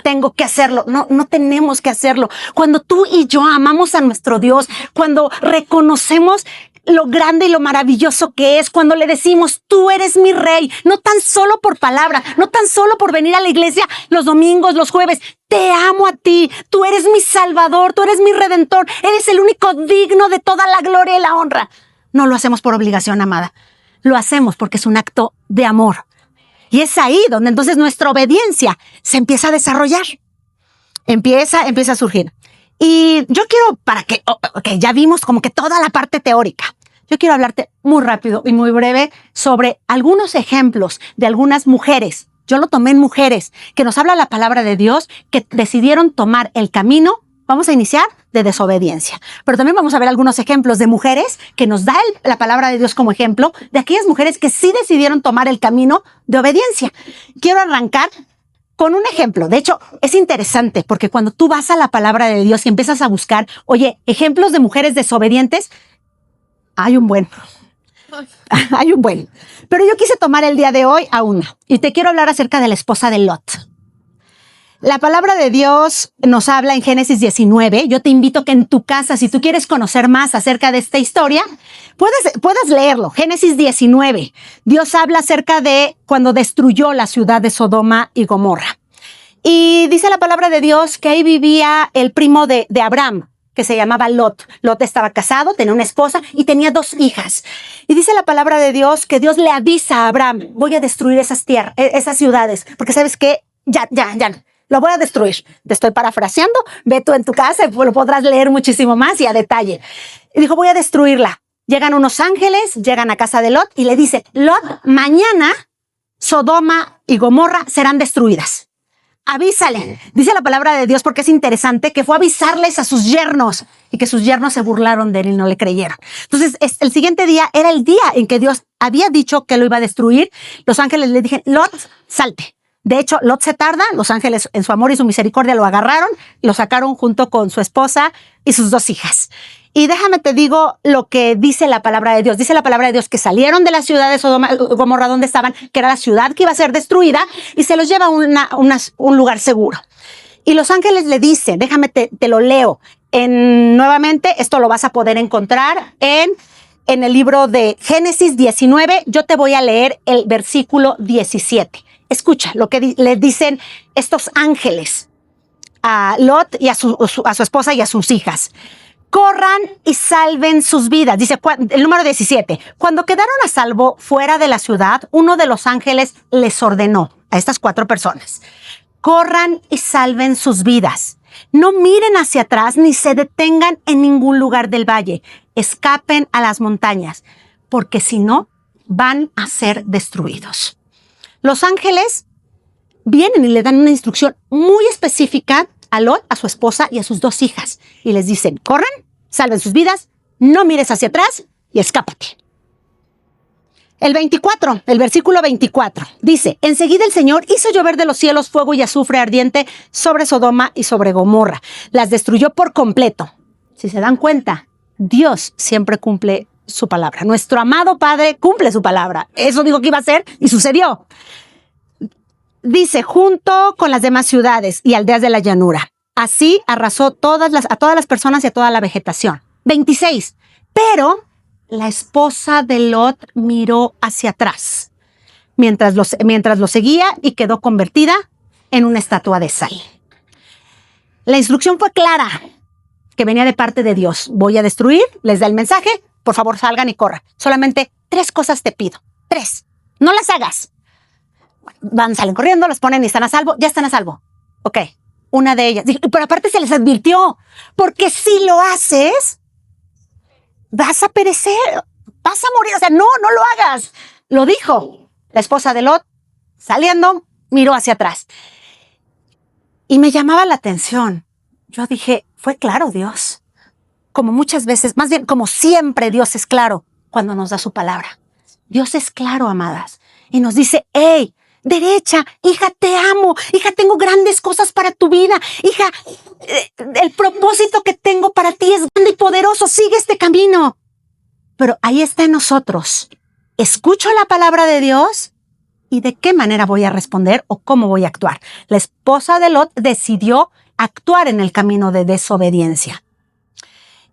Speaker 1: Tengo que hacerlo. No tenemos que hacerlo. Cuando tú y yo amamos a nuestro Dios, cuando reconocemos lo grande y lo maravilloso que es, cuando le decimos, tú eres mi rey, no tan solo por palabra, no tan solo por venir a la iglesia los domingos, los jueves, te amo a ti, tú eres mi salvador, tú eres mi redentor, eres el único digno de toda la gloria y la honra. No lo hacemos por obligación, amada. Lo hacemos porque es un acto de amor. Y es ahí donde entonces nuestra obediencia se empieza a desarrollar. Empieza a surgir. Y yo quiero, para que ya vimos como que toda la parte teórica. Yo quiero hablarte muy rápido y muy breve sobre algunos ejemplos de algunas mujeres. Yo lo tomé en mujeres, que nos habla la palabra de Dios, que decidieron tomar el camino. Vamos a iniciar de desobediencia. Pero también vamos a ver algunos ejemplos de mujeres que nos da la palabra de Dios como ejemplo de aquellas mujeres que sí decidieron tomar el camino de obediencia. Quiero arrancar con un ejemplo. De hecho, es interesante porque cuando tú vas a la palabra de Dios y empiezas a buscar, oye, ejemplos de mujeres desobedientes, hay un buen. Pero yo quise tomar el día de hoy a una. Y te quiero hablar acerca de la esposa de Lot. La palabra de Dios nos habla en Génesis 19. Yo te invito que en tu casa, si tú quieres conocer más acerca de esta historia, puedas leerlo. Génesis 19. Dios habla acerca de cuando destruyó la ciudad de Sodoma y Gomorra. Y dice la palabra de Dios que ahí vivía el primo de Abraham, que se llamaba Lot. Lot estaba casado, tenía una esposa y tenía 2 hijas. Y dice la palabra de Dios que Dios le avisa a Abraham: voy a destruir esas ciudades, porque sabes que ya, lo voy a destruir. Te estoy parafraseando, ve tú en tu casa y lo podrás leer muchísimo más y a detalle. Y dijo: voy a destruirla. Llegan unos ángeles, llegan a casa de Lot y le dicen: Lot, mañana Sodoma y Gomorra serán destruidas. Avísale. Dice la palabra de Dios, porque es interesante, que fue a avisarles a sus yernos y que sus yernos se burlaron de él y no le creyeron. Entonces, el siguiente día era el día en que Dios había dicho que lo iba a destruir. Los ángeles le dijeron: Lot, salte. De hecho, Lot se tarda. Los ángeles, en su amor y su misericordia, lo agarraron, lo sacaron junto con su esposa y sus 2 hijas. Y déjame te digo lo que dice la palabra de Dios. Dice la palabra de Dios que salieron de la ciudad de Sodoma y Gomorra, donde estaban, que era la ciudad que iba a ser destruida, y se los lleva a un lugar seguro. Y los ángeles le dicen, déjame te lo leo. Nuevamente, esto lo vas a poder encontrar en el libro de Génesis 19. Yo te voy a leer el versículo 17. Escucha lo que le dicen estos ángeles a Lot y a su esposa y a sus hijas. Corran y salven sus vidas. Dice el número 17. Cuando quedaron a salvo fuera de la ciudad, uno de los ángeles les ordenó a estas 4 personas: corran y salven sus vidas. No miren hacia atrás ni se detengan en ningún lugar del valle. Escapen a las montañas, porque si no, van a ser destruidos. Los ángeles vienen y le dan una instrucción muy específica a Lot, a su esposa y a sus 2 hijas. Y les dicen: corran, salven sus vidas, no mires hacia atrás y escápate. El versículo 24, dice: enseguida el Señor hizo llover de los cielos fuego y azufre ardiente sobre Sodoma y sobre Gomorra. Las destruyó por completo. Si se dan cuenta, Dios siempre cumple su palabra. Nuestro amado Padre cumple su palabra. Eso dijo que iba a hacer y sucedió. Dice: junto con las demás ciudades y aldeas de la llanura. Así arrasó a todas las personas y a toda la vegetación. 26. Pero la esposa de Lot miró hacia atrás mientras lo seguía y quedó convertida en una estatua de sal. La instrucción fue clara, que venía de parte de Dios. Voy a destruir, les da el mensaje, por favor salgan y corran. Solamente 3 cosas te pido. 3. No las hagas. Salen corriendo, los ponen y están a salvo. Ya están a salvo. Ok, una de ellas. Pero aparte se les advirtió, porque si lo haces, vas a perecer, vas a morir. O sea, no lo hagas. Lo dijo. La esposa de Lot, saliendo, miró hacia atrás. Y me llamaba la atención. Yo dije: fue claro Dios. Como muchas veces, más bien como siempre, Dios es claro cuando nos da su palabra. Dios es claro, amadas. Y nos dice: hey, derecha, hija, te amo, hija, tengo grandes cosas para tu vida, hija, el propósito que tengo para ti es grande y poderoso, sigue este camino. Pero ahí está en nosotros. ¿Escucho la palabra de Dios? ¿Y de qué manera voy a responder o cómo voy a actuar? La esposa de Lot decidió actuar en el camino de desobediencia.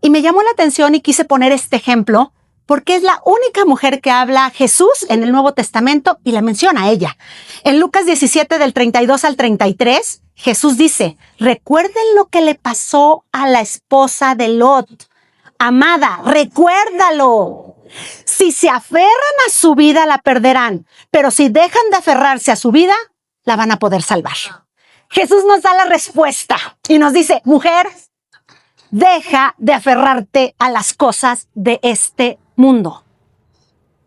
Speaker 1: Y me llamó la atención y quise poner este ejemplo porque es la única mujer que habla a Jesús en el Nuevo Testamento y la menciona a ella. En Lucas 17, del 32 al 33, Jesús dice: recuerden lo que le pasó a la esposa de Lot. Amada, recuérdalo. Si se aferran a su vida, la perderán. Pero si dejan de aferrarse a su vida, la van a poder salvar. Jesús nos da la respuesta y nos dice: mujer, deja de aferrarte a las cosas de este mundo.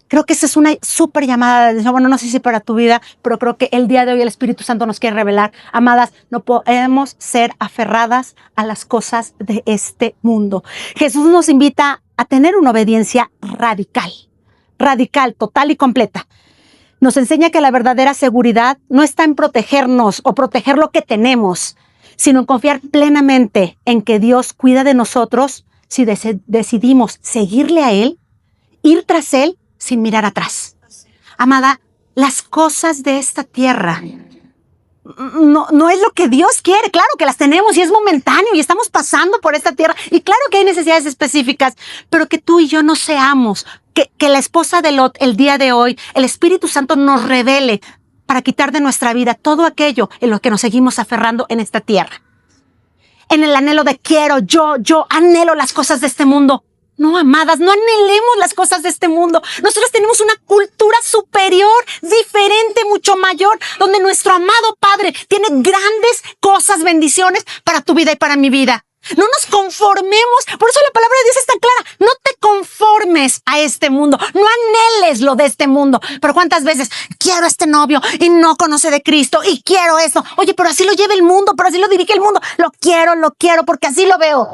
Speaker 1: Creo que esa es una súper llamada de atención. Bueno, no sé si para tu vida, pero creo que el día de hoy el Espíritu Santo nos quiere revelar. Amadas, no podemos ser aferradas a las cosas de este mundo. Jesús nos invita a tener una obediencia radical, total y completa. Nos enseña que la verdadera seguridad no está en protegernos o proteger lo que tenemos, sino en confiar plenamente en que Dios cuida de nosotros si decidimos seguirle a Él, ir tras Él sin mirar atrás. Amada, las cosas de esta tierra no es lo que Dios quiere. Claro que las tenemos y es momentáneo y estamos pasando por esta tierra y claro que hay necesidades específicas, pero que tú y yo no seamos, que la esposa de Lot el día de hoy, el Espíritu Santo nos revele: para quitar de nuestra vida todo aquello en lo que nos seguimos aferrando en esta tierra. En el anhelo de quiero, yo anhelo las cosas de este mundo. No, amadas, no anhelemos las cosas de este mundo. Nosotros tenemos una cultura superior, diferente, mucho mayor, donde nuestro amado Padre tiene grandes cosas, bendiciones para tu vida y para mi vida. No nos conformemos. Por eso la palabra de Dios es tan clara. No te conformes a este mundo. No anheles lo de este mundo. Pero ¿cuántas veces quiero a este novio y no conoce de Cristo y quiero esto? Oye, pero así lo lleva el mundo, pero así lo dirige el mundo. Lo quiero porque así lo veo.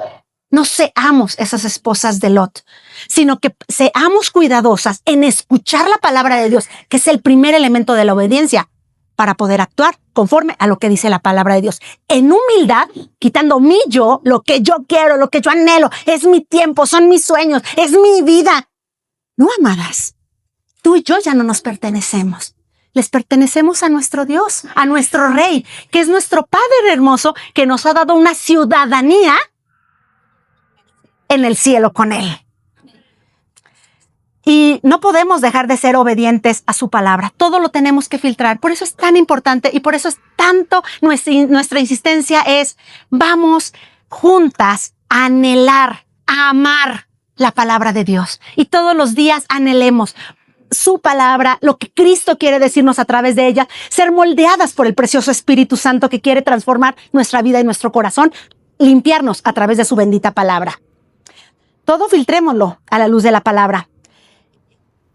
Speaker 1: No seamos esas esposas de Lot, sino que seamos cuidadosas en escuchar la palabra de Dios, que es el primer elemento de la obediencia, para poder actuar conforme a lo que dice la palabra de Dios. En humildad, quitando mi yo, lo que yo quiero, lo que yo anhelo, es mi tiempo, son mis sueños, es mi vida. No, amadas, tú y yo ya no nos pertenecemos. Les pertenecemos a nuestro Dios, a nuestro Rey, que es nuestro Padre hermoso, que nos ha dado una ciudadanía en el cielo con Él. Y no podemos dejar de ser obedientes a su palabra. Todo lo tenemos que filtrar. Por eso es tan importante y por eso es tanto nuestra insistencia es, vamos juntas a anhelar, a amar la palabra de Dios. Y todos los días anhelemos su palabra, lo que Cristo quiere decirnos a través de ella, ser moldeadas por el precioso Espíritu Santo que quiere transformar nuestra vida y nuestro corazón, limpiarnos a través de su bendita palabra. Todo filtrémoslo a la luz de la palabra.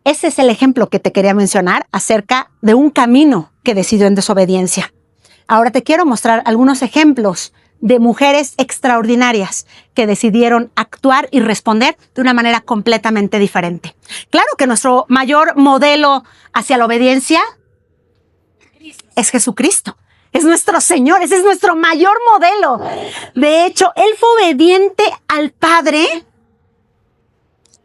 Speaker 1: Ese es el ejemplo que te quería mencionar acerca de un camino que decidió en desobediencia. Ahora te quiero mostrar algunos ejemplos de mujeres extraordinarias que decidieron actuar y responder de una manera completamente diferente. Claro que nuestro mayor modelo hacia la obediencia es Jesucristo. Es nuestro Señor, ese es nuestro mayor modelo. De hecho, Él fue obediente al Padre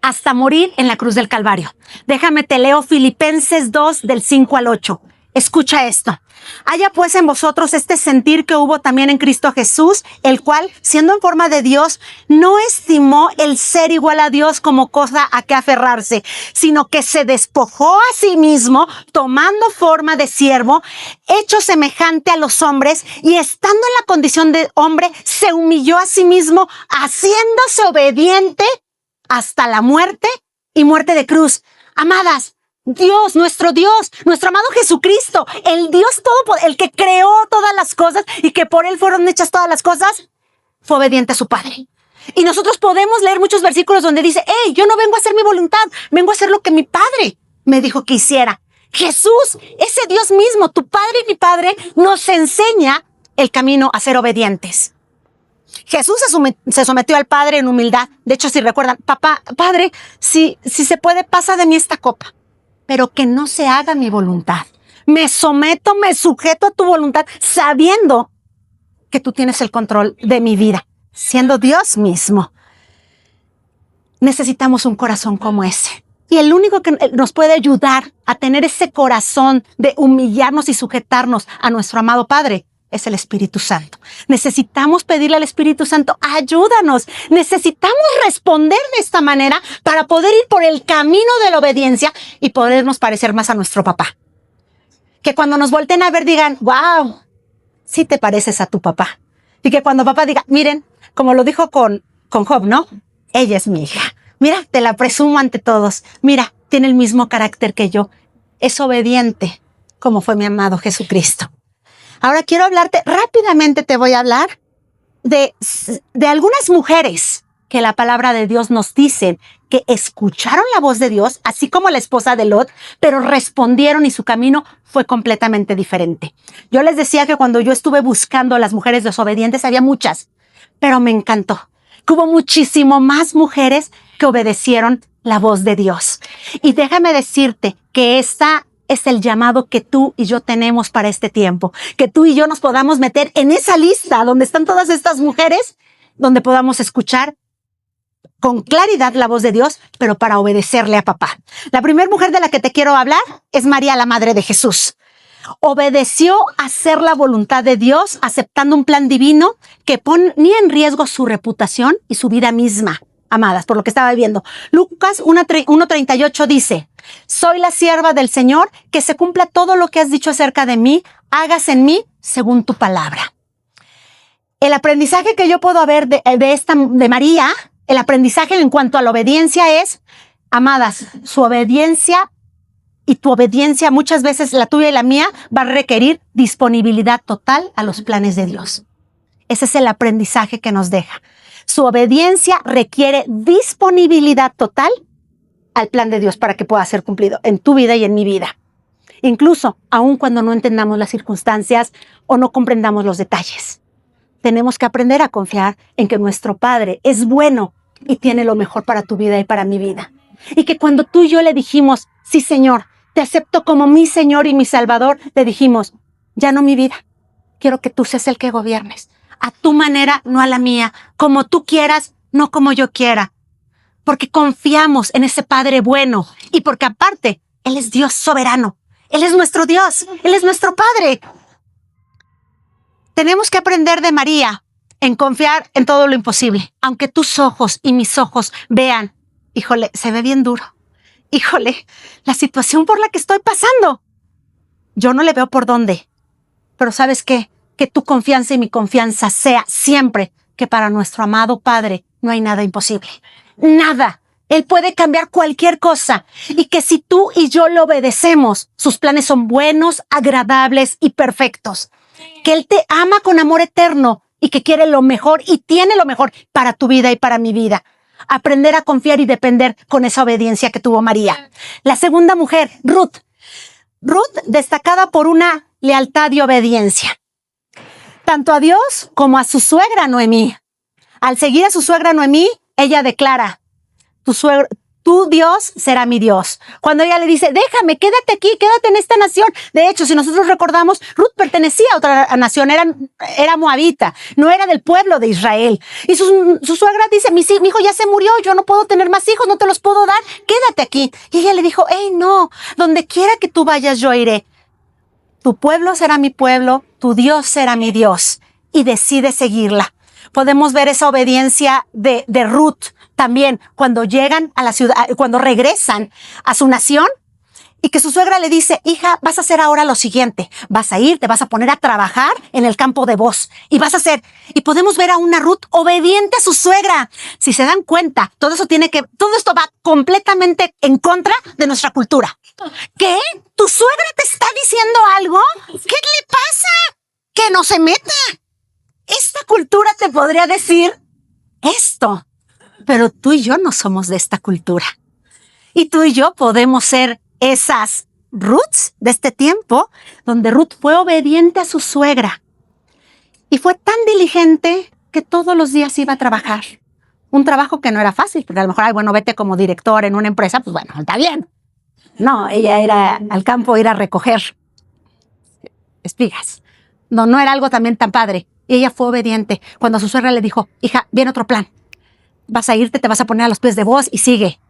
Speaker 1: hasta morir en la cruz del Calvario. Déjame te leo Filipenses 2 del 5 al 8. Escucha esto. Haya pues en vosotros este sentir que hubo también en Cristo Jesús, el cual, siendo en forma de Dios, no estimó el ser igual a Dios como cosa a que aferrarse, sino que se despojó a sí mismo, tomando forma de siervo, hecho semejante a los hombres, y estando en la condición de hombre, se humilló a sí mismo, haciéndose obediente hasta la muerte y muerte de cruz. Amadas, Dios, nuestro amado Jesucristo, el Dios Todopoderoso, el que creó todas las cosas y que por Él fueron hechas todas las cosas, fue obediente a su Padre. Y nosotros podemos leer muchos versículos donde dice, hey, yo no vengo a hacer mi voluntad, vengo a hacer lo que mi Padre me dijo que hiciera. Jesús, ese Dios mismo, tu Padre y mi Padre, nos enseña el camino a ser obedientes. Jesús se sometió al Padre en humildad. De hecho, si recuerdan, Padre, si se puede, pasa de mí esta copa, pero que no se haga mi voluntad. Me someto, me sujeto a tu voluntad, sabiendo que tú tienes el control de mi vida, siendo Dios mismo. Necesitamos un corazón como ese. Y el único que nos puede ayudar a tener ese corazón de humillarnos y sujetarnos a nuestro amado Padre es el Espíritu Santo. Necesitamos pedirle al Espíritu Santo, ayúdanos. Necesitamos responder de esta manera para poder ir por el camino de la obediencia y podernos parecer más a nuestro papá. Que cuando nos volteen a ver digan, wow, sí te pareces a tu papá. Y que cuando papá diga, miren, como lo dijo con Job, ¿no? Ella es mi hija. Mira, te la presumo ante todos. Mira, tiene el mismo carácter que yo. Es obediente como fue mi amado Jesucristo. Ahora quiero hablarte, rápidamente te voy a hablar de algunas mujeres que la palabra de Dios nos dice que escucharon la voz de Dios, así como la esposa de Lot, pero respondieron y su camino fue completamente diferente. Yo les decía que cuando yo estuve buscando a las mujeres desobedientes, había muchas, pero me encantó que hubo muchísimo más mujeres que obedecieron la voz de Dios. Y déjame decirte que esta es el llamado que tú y yo tenemos para este tiempo, que tú y yo nos podamos meter en esa lista donde están todas estas mujeres, donde podamos escuchar con claridad la voz de Dios, pero para obedecerle a papá. La primera mujer de la que te quiero hablar es María, la madre de Jesús. Obedeció a hacer la voluntad de Dios, aceptando un plan divino que ponía en riesgo su reputación y su vida misma amadas, por lo que estaba viendo. Lucas 1:38 dice, soy la sierva del Señor, que se cumpla todo lo que has dicho acerca de mí, hágase en mí según tu palabra. El aprendizaje que yo puedo ver de María, el aprendizaje en cuanto a la obediencia es, amadas, su obediencia y tu obediencia, muchas veces la tuya y la mía, va a requerir disponibilidad total a los planes de Dios. Ese es el aprendizaje que nos deja. Su obediencia requiere disponibilidad total al plan de Dios para que pueda ser cumplido en tu vida y en mi vida. Incluso, aun cuando no entendamos las circunstancias o no comprendamos los detalles. Tenemos que aprender a confiar en que nuestro Padre es bueno y tiene lo mejor para tu vida y para mi vida. Y que cuando tú y yo le dijimos, sí, Señor, te acepto como mi Señor y mi Salvador, le dijimos, ya no mi vida, quiero que tú seas el que gobiernes. A tu manera, no a la mía. Como tú quieras, no como yo quiera. Porque confiamos en ese Padre bueno. Y porque aparte, Él es Dios soberano. Él es nuestro Dios. Él es nuestro Padre. Tenemos que aprender de María en confiar en todo lo imposible. Aunque tus ojos y mis ojos vean, híjole, se ve bien duro. Híjole, la situación por la que estoy pasando. Yo no le veo por dónde. Pero ¿sabes qué? Que tu confianza y mi confianza sea siempre que para nuestro amado Padre no hay nada imposible. Nada. Él puede cambiar cualquier cosa. Y que si tú y yo lo obedecemos, sus planes son buenos, agradables y perfectos. Que Él te ama con amor eterno y que quiere lo mejor y tiene lo mejor para tu vida y para mi vida. Aprender a confiar y depender con esa obediencia que tuvo María. La segunda mujer, Ruth. Ruth, destacada por una lealtad y obediencia. Tanto a Dios como a su suegra Noemí. Al seguir a su suegra Noemí, ella declara, tu Dios será mi Dios. Cuando ella le dice, déjame, quédate aquí, quédate en esta nación. De hecho, si nosotros recordamos, Ruth pertenecía a otra nación, era moabita, no era del pueblo de Israel. Y su suegra dice, mi hijo ya se murió, yo no puedo tener más hijos, no te los puedo dar, quédate aquí. Y ella le dijo, hey, no, donde quiera que tú vayas, yo iré. Tu pueblo será mi pueblo, tu Dios será mi Dios. Y decide seguirla. Podemos ver esa obediencia de Ruth también cuando llegan a la ciudad, cuando regresan a su nación y que su suegra le dice, hija, vas a hacer ahora lo siguiente, vas a ir, te vas a poner a trabajar en el campo de Booz y vas a hacer, y podemos ver a una Ruth obediente a su suegra. Si se dan cuenta, todo esto va completamente en contra de nuestra cultura. ¿Qué? ¿Tu suegra te está diciendo algo? ¿Qué le pasa? Que no se meta. Esta cultura te podría decir esto, pero tú y yo no somos de esta cultura. Y tú y yo podemos ser esas Ruths de este tiempo, donde Ruth fue obediente a su suegra y fue tan diligente que todos los días iba a trabajar. Un trabajo que no era fácil, porque a lo mejor, bueno, vete como director en una empresa, pues bueno, está bien. No, ella era al campo, ir a recoger espigas. No era algo también tan padre. Y ella fue obediente. Cuando su suegra le dijo, hija, viene otro plan. Vas a irte, te vas a poner a los pies de Booz y sigue.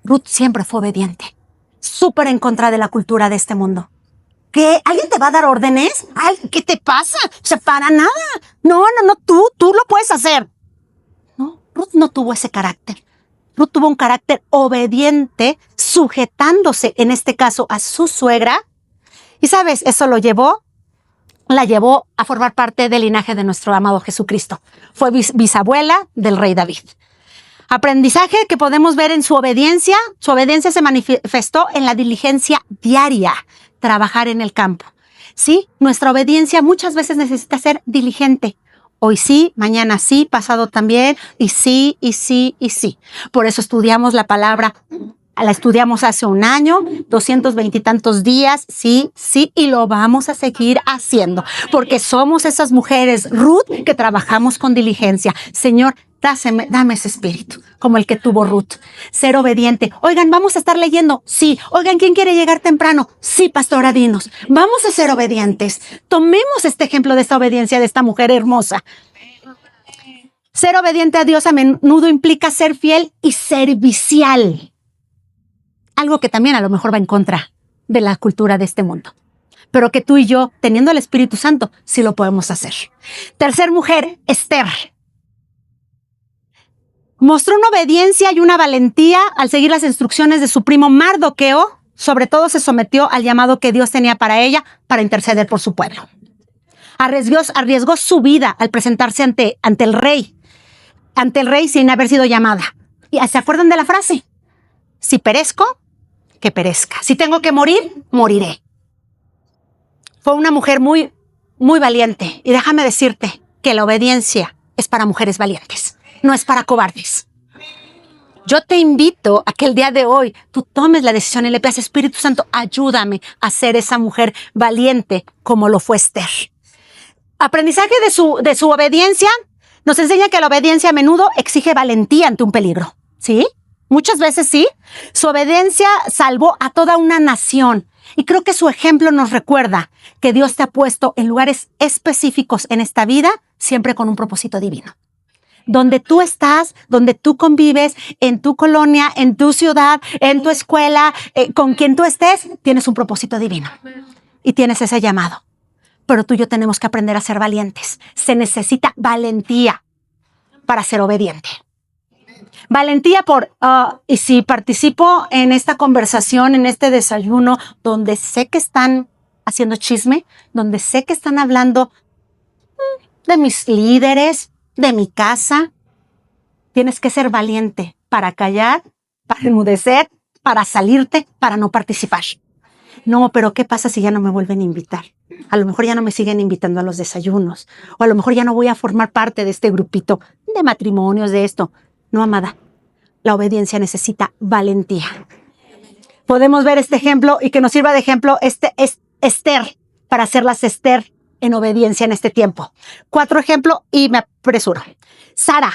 Speaker 1: Ruth siempre fue obediente. Súper en contra de la cultura de este mundo. ¿Qué? ¿Alguien te va a dar órdenes? Ay, ¿qué te pasa? O sea, para nada. No, tú lo puedes hacer. No, Ruth no tuvo ese carácter. Ruth tuvo un carácter obediente, sujetándose, en este caso, a su suegra. Y sabes, eso la llevó a formar parte del linaje de nuestro amado Jesucristo. Fue bisabuela del rey David. Aprendizaje que podemos ver en su obediencia. Su obediencia se manifestó en la diligencia diaria, trabajar en el campo. Sí, nuestra obediencia muchas veces necesita ser diligente. Hoy sí, mañana sí, pasado también, y sí, y sí, y sí. Por eso estudiamos la palabra. La estudiamos hace un año, 220 y tantos días, sí, y lo vamos a seguir haciendo, porque somos esas mujeres, Ruth, que trabajamos con diligencia. Señor, dame ese espíritu, como el que tuvo Ruth. Ser obediente. Oigan, vamos a estar leyendo. Sí. Oigan, ¿quién quiere llegar temprano? Sí, pastora, dinos. Vamos a ser obedientes. Tomemos este ejemplo de esta obediencia de esta mujer hermosa. Ser obediente a Dios a menudo implica ser fiel y servicial. Algo que también a lo mejor va en contra de la cultura de este mundo. Pero que tú y yo, teniendo el Espíritu Santo, sí lo podemos hacer. Tercer mujer, Esther. Mostró una obediencia y una valentía al seguir las instrucciones de su primo Mardoqueo. Sobre todo se sometió al llamado que Dios tenía para ella para interceder por su pueblo. Arriesgó su vida al presentarse ante el rey sin haber sido llamada. ¿Y se acuerdan de la frase? Si perezco, que perezca. Si tengo que morir, moriré. Fue una mujer muy, muy valiente. Y déjame decirte que la obediencia es para mujeres valientes, no es para cobardes. Yo te invito a que el día de hoy tú tomes la decisión y le pidas, Espíritu Santo, ayúdame a ser esa mujer valiente como lo fue Esther. Aprendizaje de su obediencia nos enseña que la obediencia a menudo exige valentía ante un peligro. ¿Sí? Muchas veces sí. Su obediencia salvó a toda una nación. Y creo que su ejemplo nos recuerda que Dios te ha puesto en lugares específicos en esta vida, siempre con un propósito divino. Donde tú estás, donde tú convives, en tu colonia, en tu ciudad, en tu escuela, con quien tú estés, tienes un propósito divino. Y tienes ese llamado. Pero tú y yo tenemos que aprender a ser valientes. Se necesita valentía para ser obediente. Valentía y si participo en esta conversación, en este desayuno, donde sé que están haciendo chisme, donde sé que están hablando de mis líderes, de mi casa, tienes que ser valiente para callar, para enmudecer, para salirte, para no participar. No, pero ¿qué pasa si ya no me vuelven a invitar? A lo mejor ya no me siguen invitando a los desayunos, o a lo mejor ya no voy a formar parte de este grupito de matrimonios, de esto. No, amada, la obediencia necesita valentía. Podemos ver este ejemplo y que nos sirva de ejemplo Esther, para hacerlas Esther en obediencia en este tiempo. 4 ejemplos y me apresuro. Sara,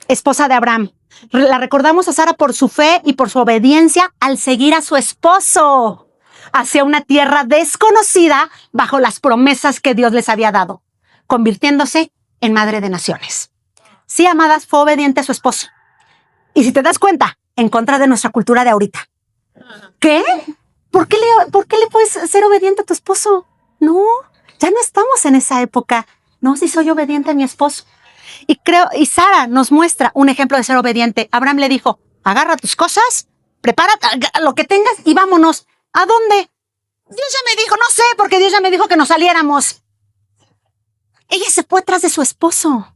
Speaker 1: esposa de Abraham. La recordamos a Sara por su fe y por su obediencia al seguir a su esposo hacia una tierra desconocida bajo las promesas que Dios les había dado, convirtiéndose en madre de naciones. Sí, amadas, fue obediente a su esposo. Y si te das cuenta, en contra de nuestra cultura de ahorita. ¿Qué? ¿Por qué le puedes ser obediente a tu esposo? No, ya no estamos en esa época. No, si soy obediente a mi esposo. Y Sara nos muestra un ejemplo de ser obediente. Abraham le dijo, agarra tus cosas, prepara lo que tengas y vámonos. ¿A dónde? Dios ya me dijo, no sé, porque Dios ya me dijo que nos saliéramos. Ella se fue tras de su esposo.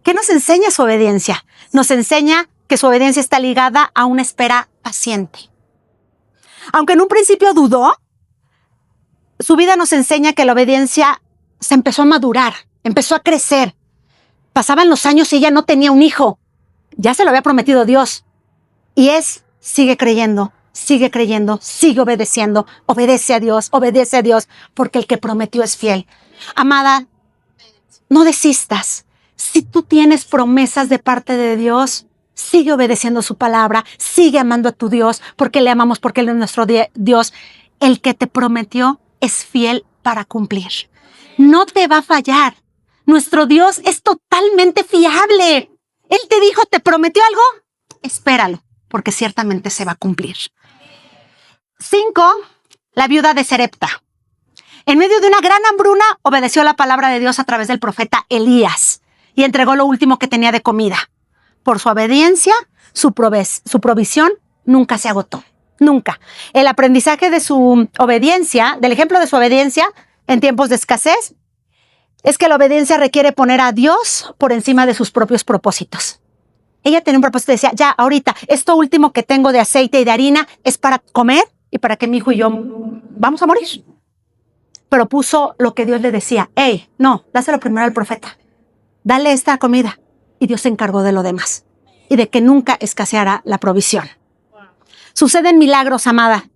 Speaker 1: ¿Qué nos enseña su obediencia? Nos enseña que su obediencia está ligada a una espera paciente. Aunque en un principio dudó, su vida nos enseña que la obediencia se empezó a madurar, empezó a crecer. Pasaban los años y ella no tenía un hijo. Ya se lo había prometido Dios. Y sigue creyendo, sigue obedeciendo, obedece a Dios, porque el que prometió es fiel. Amada, no desistas. Si tú tienes promesas de parte de Dios, sigue obedeciendo su palabra, sigue amando a tu Dios, porque le amamos, porque Él es nuestro Dios. El que te prometió es fiel para cumplir. No te va a fallar. Nuestro Dios es totalmente fiable. Él te dijo, ¿te prometió algo? Espéralo, porque ciertamente se va a cumplir. 5, la viuda de Sarepta. En medio de una gran hambruna, obedeció la palabra de Dios a través del profeta Elías y entregó lo último que tenía de comida. Por su obediencia, su provisión nunca se agotó. Nunca. El aprendizaje de su obediencia, del ejemplo de su obediencia en tiempos de escasez, es que la obediencia requiere poner a Dios por encima de sus propios propósitos. Ella tenía un propósito, decía, ya, ahorita, esto último que tengo de aceite y de harina es para comer y para que mi hijo y yo vamos a morir. Pero puso lo que Dios le decía. No, dáselo primero al profeta. Dale esta comida. Y Dios se encargó de lo demás. Y de que nunca escaseara la provisión. Suceden milagros, amada.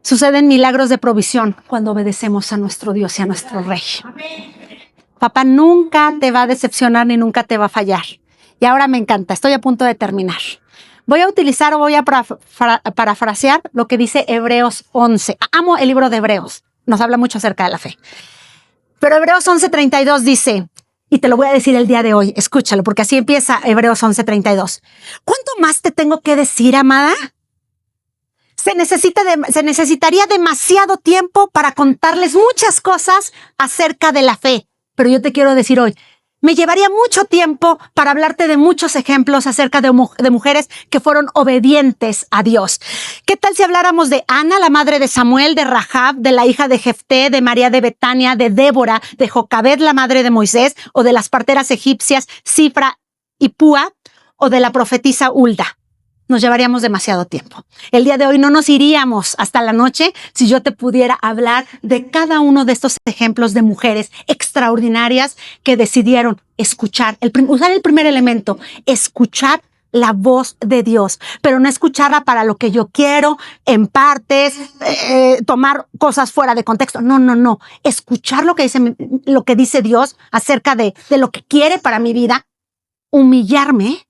Speaker 1: Suceden milagros de provisión cuando obedecemos a nuestro Dios y a nuestro Rey. Papá nunca te va a decepcionar ni nunca te va a fallar. Y ahora me encanta, estoy a punto de terminar. Voy a parafrasear lo que dice Hebreos 11. Amo el libro de Hebreos. Nos habla mucho acerca de la fe. Pero Hebreos 11:32 dice, y te lo voy a decir el día de hoy, escúchalo, porque así empieza Hebreos 11:32. ¿Cuánto más te tengo que decir, amada? Se necesitaría demasiado tiempo para contarles muchas cosas acerca de la fe. Pero yo te quiero decir hoy, Me llevaría mucho tiempo para hablarte de muchos ejemplos acerca de mujeres que fueron obedientes a Dios. ¿Qué tal si habláramos de Ana, la madre de Samuel, de Rahab, de la hija de Jefté, de María de Betania, de Débora, de Jocabed, la madre de Moisés, o de las parteras egipcias Sifra y Púa, o de la profetisa Hulda? Nos llevaríamos demasiado tiempo. El día de hoy no nos iríamos hasta la noche si yo te pudiera hablar de cada uno de estos ejemplos de mujeres extraordinarias que decidieron escuchar, usar el primer elemento, escuchar la voz de Dios, pero no escucharla para lo que yo quiero, en partes, tomar cosas fuera de contexto. No. Escuchar lo que dice Dios acerca de lo que quiere para mi vida, humillarme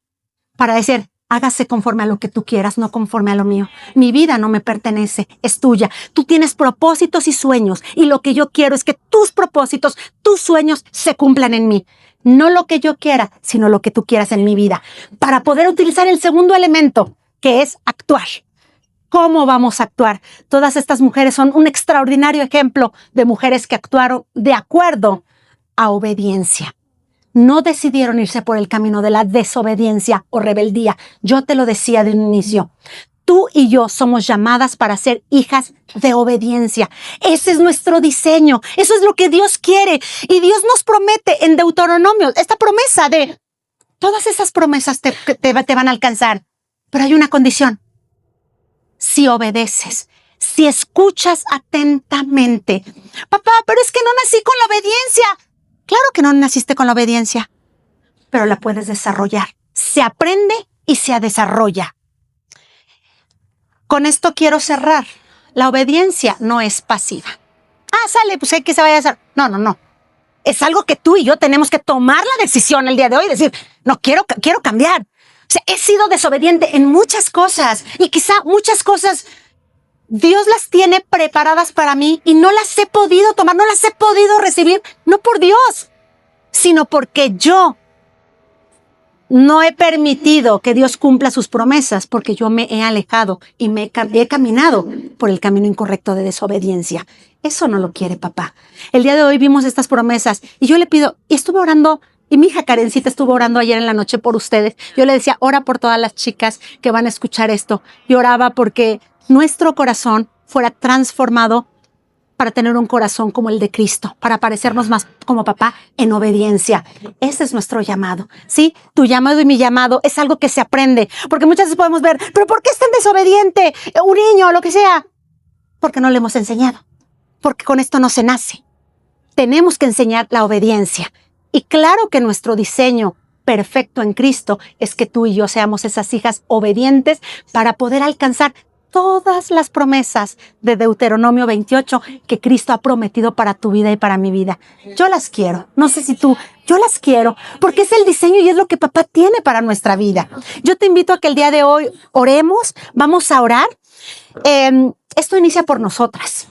Speaker 1: para decir: hágase conforme a lo que tú quieras, no conforme a lo mío. Mi vida no me pertenece, es tuya. Tú tienes propósitos y sueños, y lo que yo quiero es que tus propósitos, tus sueños se cumplan en mí. No lo que yo quiera, sino lo que tú quieras en mi vida. Para poder utilizar el segundo elemento, que es actuar. ¿Cómo vamos a actuar? Todas estas mujeres son un extraordinario ejemplo de mujeres que actuaron de acuerdo a obediencia. No decidieron irse por el camino de la desobediencia o rebeldía. Yo te lo decía de un inicio. Tú y yo somos llamadas para ser hijas de obediencia. Ese es nuestro diseño. Eso es lo que Dios quiere. Y Dios nos promete en Deuteronomio esta promesa de todas esas promesas te van a alcanzar. Pero hay una condición. Si obedeces, si escuchas atentamente. Papá, pero es que no nací con la obediencia. Claro que no naciste con la obediencia, pero la puedes desarrollar. Se aprende y se desarrolla. Con esto quiero cerrar. La obediencia no es pasiva. Sale, pues hay que se vaya a hacer. No. Es algo que tú y yo tenemos que tomar la decisión el día de hoy. Decir, no, quiero cambiar. O sea, he sido desobediente en muchas cosas. Y quizá muchas cosas Dios las tiene preparadas para mí y no las he podido tomar, no las he podido recibir, no por Dios, sino porque yo no he permitido que Dios cumpla sus promesas, porque yo me he alejado y he caminado por el camino incorrecto de desobediencia. Eso no lo quiere papá. El día de hoy vimos estas promesas y yo le pido, y estuve orando, y mi hija Karencita estuvo orando ayer en la noche por ustedes. Yo le decía, ora por todas las chicas que van a escuchar esto. Y oraba porque nuestro corazón fuera transformado para tener un corazón como el de Cristo, para parecernos más como papá en obediencia. Ese es nuestro llamado, ¿sí? Tu llamado y mi llamado es algo que se aprende, porque muchas veces podemos ver, ¿pero por qué es tan desobediente un niño o lo que sea? Porque no le hemos enseñado, porque con esto no se nace. Tenemos que enseñar la obediencia. Y claro que nuestro diseño perfecto en Cristo es que tú y yo seamos esas hijas obedientes para poder alcanzar todas las promesas de Deuteronomio 28 que Cristo ha prometido para tu vida y para mi vida. Yo las quiero. No sé si tú, yo las quiero porque es el diseño y es lo que papá tiene para nuestra vida. Yo te invito a que el día de hoy oremos, vamos a orar. Esto inicia por nosotras,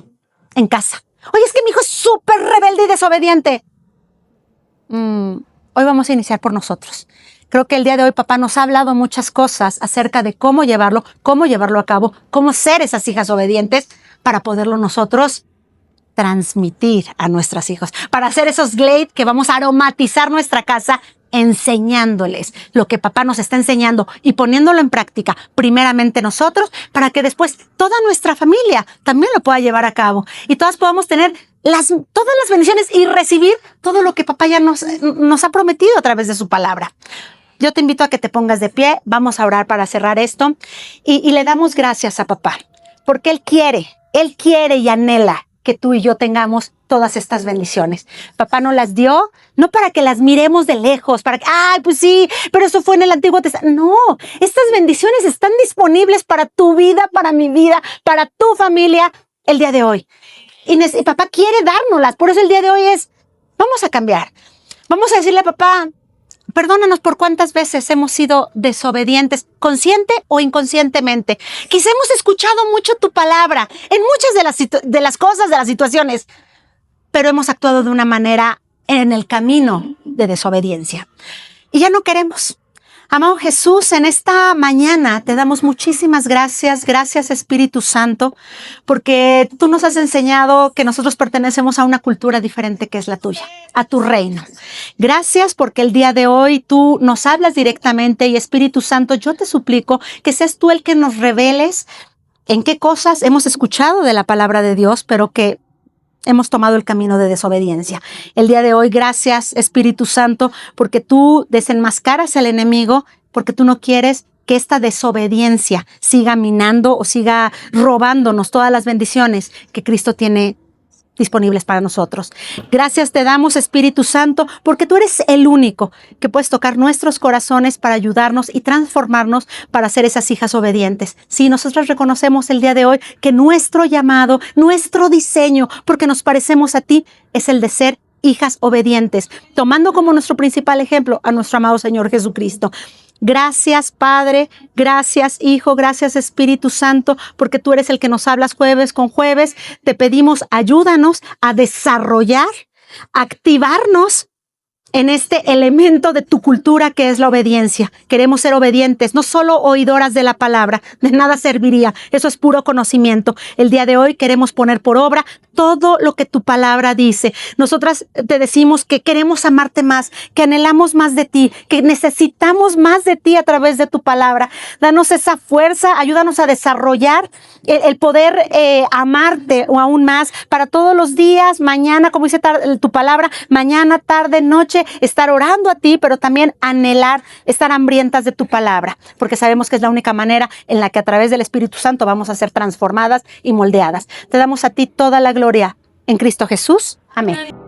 Speaker 1: en casa. Oye, es que mi hijo es súper rebelde y desobediente. Hoy vamos a iniciar por nosotros. Creo que el día de hoy papá nos ha hablado muchas cosas acerca de cómo llevarlo a cabo, cómo ser esas hijas obedientes para poderlo nosotros transmitir a nuestros hijos, para hacer esos Glade que vamos a aromatizar nuestra casa enseñándoles lo que papá nos está enseñando y poniéndolo en práctica, primeramente nosotros, para que después toda nuestra familia también lo pueda llevar a cabo y todas podamos tener todas las bendiciones y recibir todo lo que papá ya nos ha prometido a través de su palabra. Yo te invito a que te pongas de pie, vamos a orar para cerrar esto y le damos gracias a papá, porque Él quiere y anhela que tú y yo tengamos todas estas bendiciones. Papá nos las dio, no para que las miremos de lejos, para que, pues sí, pero eso fue en el Antiguo Testamento. No, estas bendiciones están disponibles para tu vida, para mi vida, para tu familia el día de hoy. Y papá quiere dárnoslas, por eso el día de hoy vamos a cambiar. Vamos a decirle a papá, perdónanos por cuántas veces hemos sido desobedientes, consciente o inconscientemente. Quizá hemos escuchado mucho tu palabra en muchas de las cosas, de las situaciones, pero hemos actuado de una manera en el camino de desobediencia. Y ya no queremos. Amado Jesús, en esta mañana te damos muchísimas gracias. Gracias, Espíritu Santo, porque tú nos has enseñado que nosotros pertenecemos a una cultura diferente que es la tuya, a tu reino. Gracias porque el día de hoy tú nos hablas directamente y, Espíritu Santo, yo te suplico que seas tú el que nos reveles en qué cosas hemos escuchado de la palabra de Dios, pero que hemos tomado el camino de desobediencia. El día de hoy, gracias, Espíritu Santo, porque tú desenmascaras al enemigo, porque tú no quieres que esta desobediencia siga minando o siga robándonos todas las bendiciones que Cristo tiene disponibles para nosotros. Gracias te damos, Espíritu Santo, porque tú eres el único que puedes tocar nuestros corazones para ayudarnos y transformarnos para ser esas hijas obedientes. Sí, nosotros reconocemos el día de hoy que nuestro llamado, nuestro diseño, porque nos parecemos a ti, es el de ser hijas obedientes, tomando como nuestro principal ejemplo a nuestro amado Señor Jesucristo. Gracias, Padre, gracias, Hijo, gracias, Espíritu Santo, porque tú eres el que nos hablas jueves con jueves. Te pedimos, ayúdanos a desarrollar, activarnos en este elemento de tu cultura que es la obediencia. Queremos ser obedientes, no solo oidoras de la palabra, de nada serviría, eso es puro conocimiento. El día de hoy queremos poner por obra todo lo que tu palabra dice. Nosotras te decimos que queremos amarte más, que anhelamos más de ti, que necesitamos más de ti a través de tu palabra. Danos esa fuerza, ayúdanos a desarrollar el poder amarte o aún más para todos los días, mañana, como dice tu palabra, mañana, tarde, noche, estar orando a ti, pero también anhelar, estar hambrientas de tu palabra, porque sabemos que es la única manera en la que a través del Espíritu Santo vamos a ser transformadas y moldeadas. Te damos a ti toda la gloria en Cristo Jesús. Amén.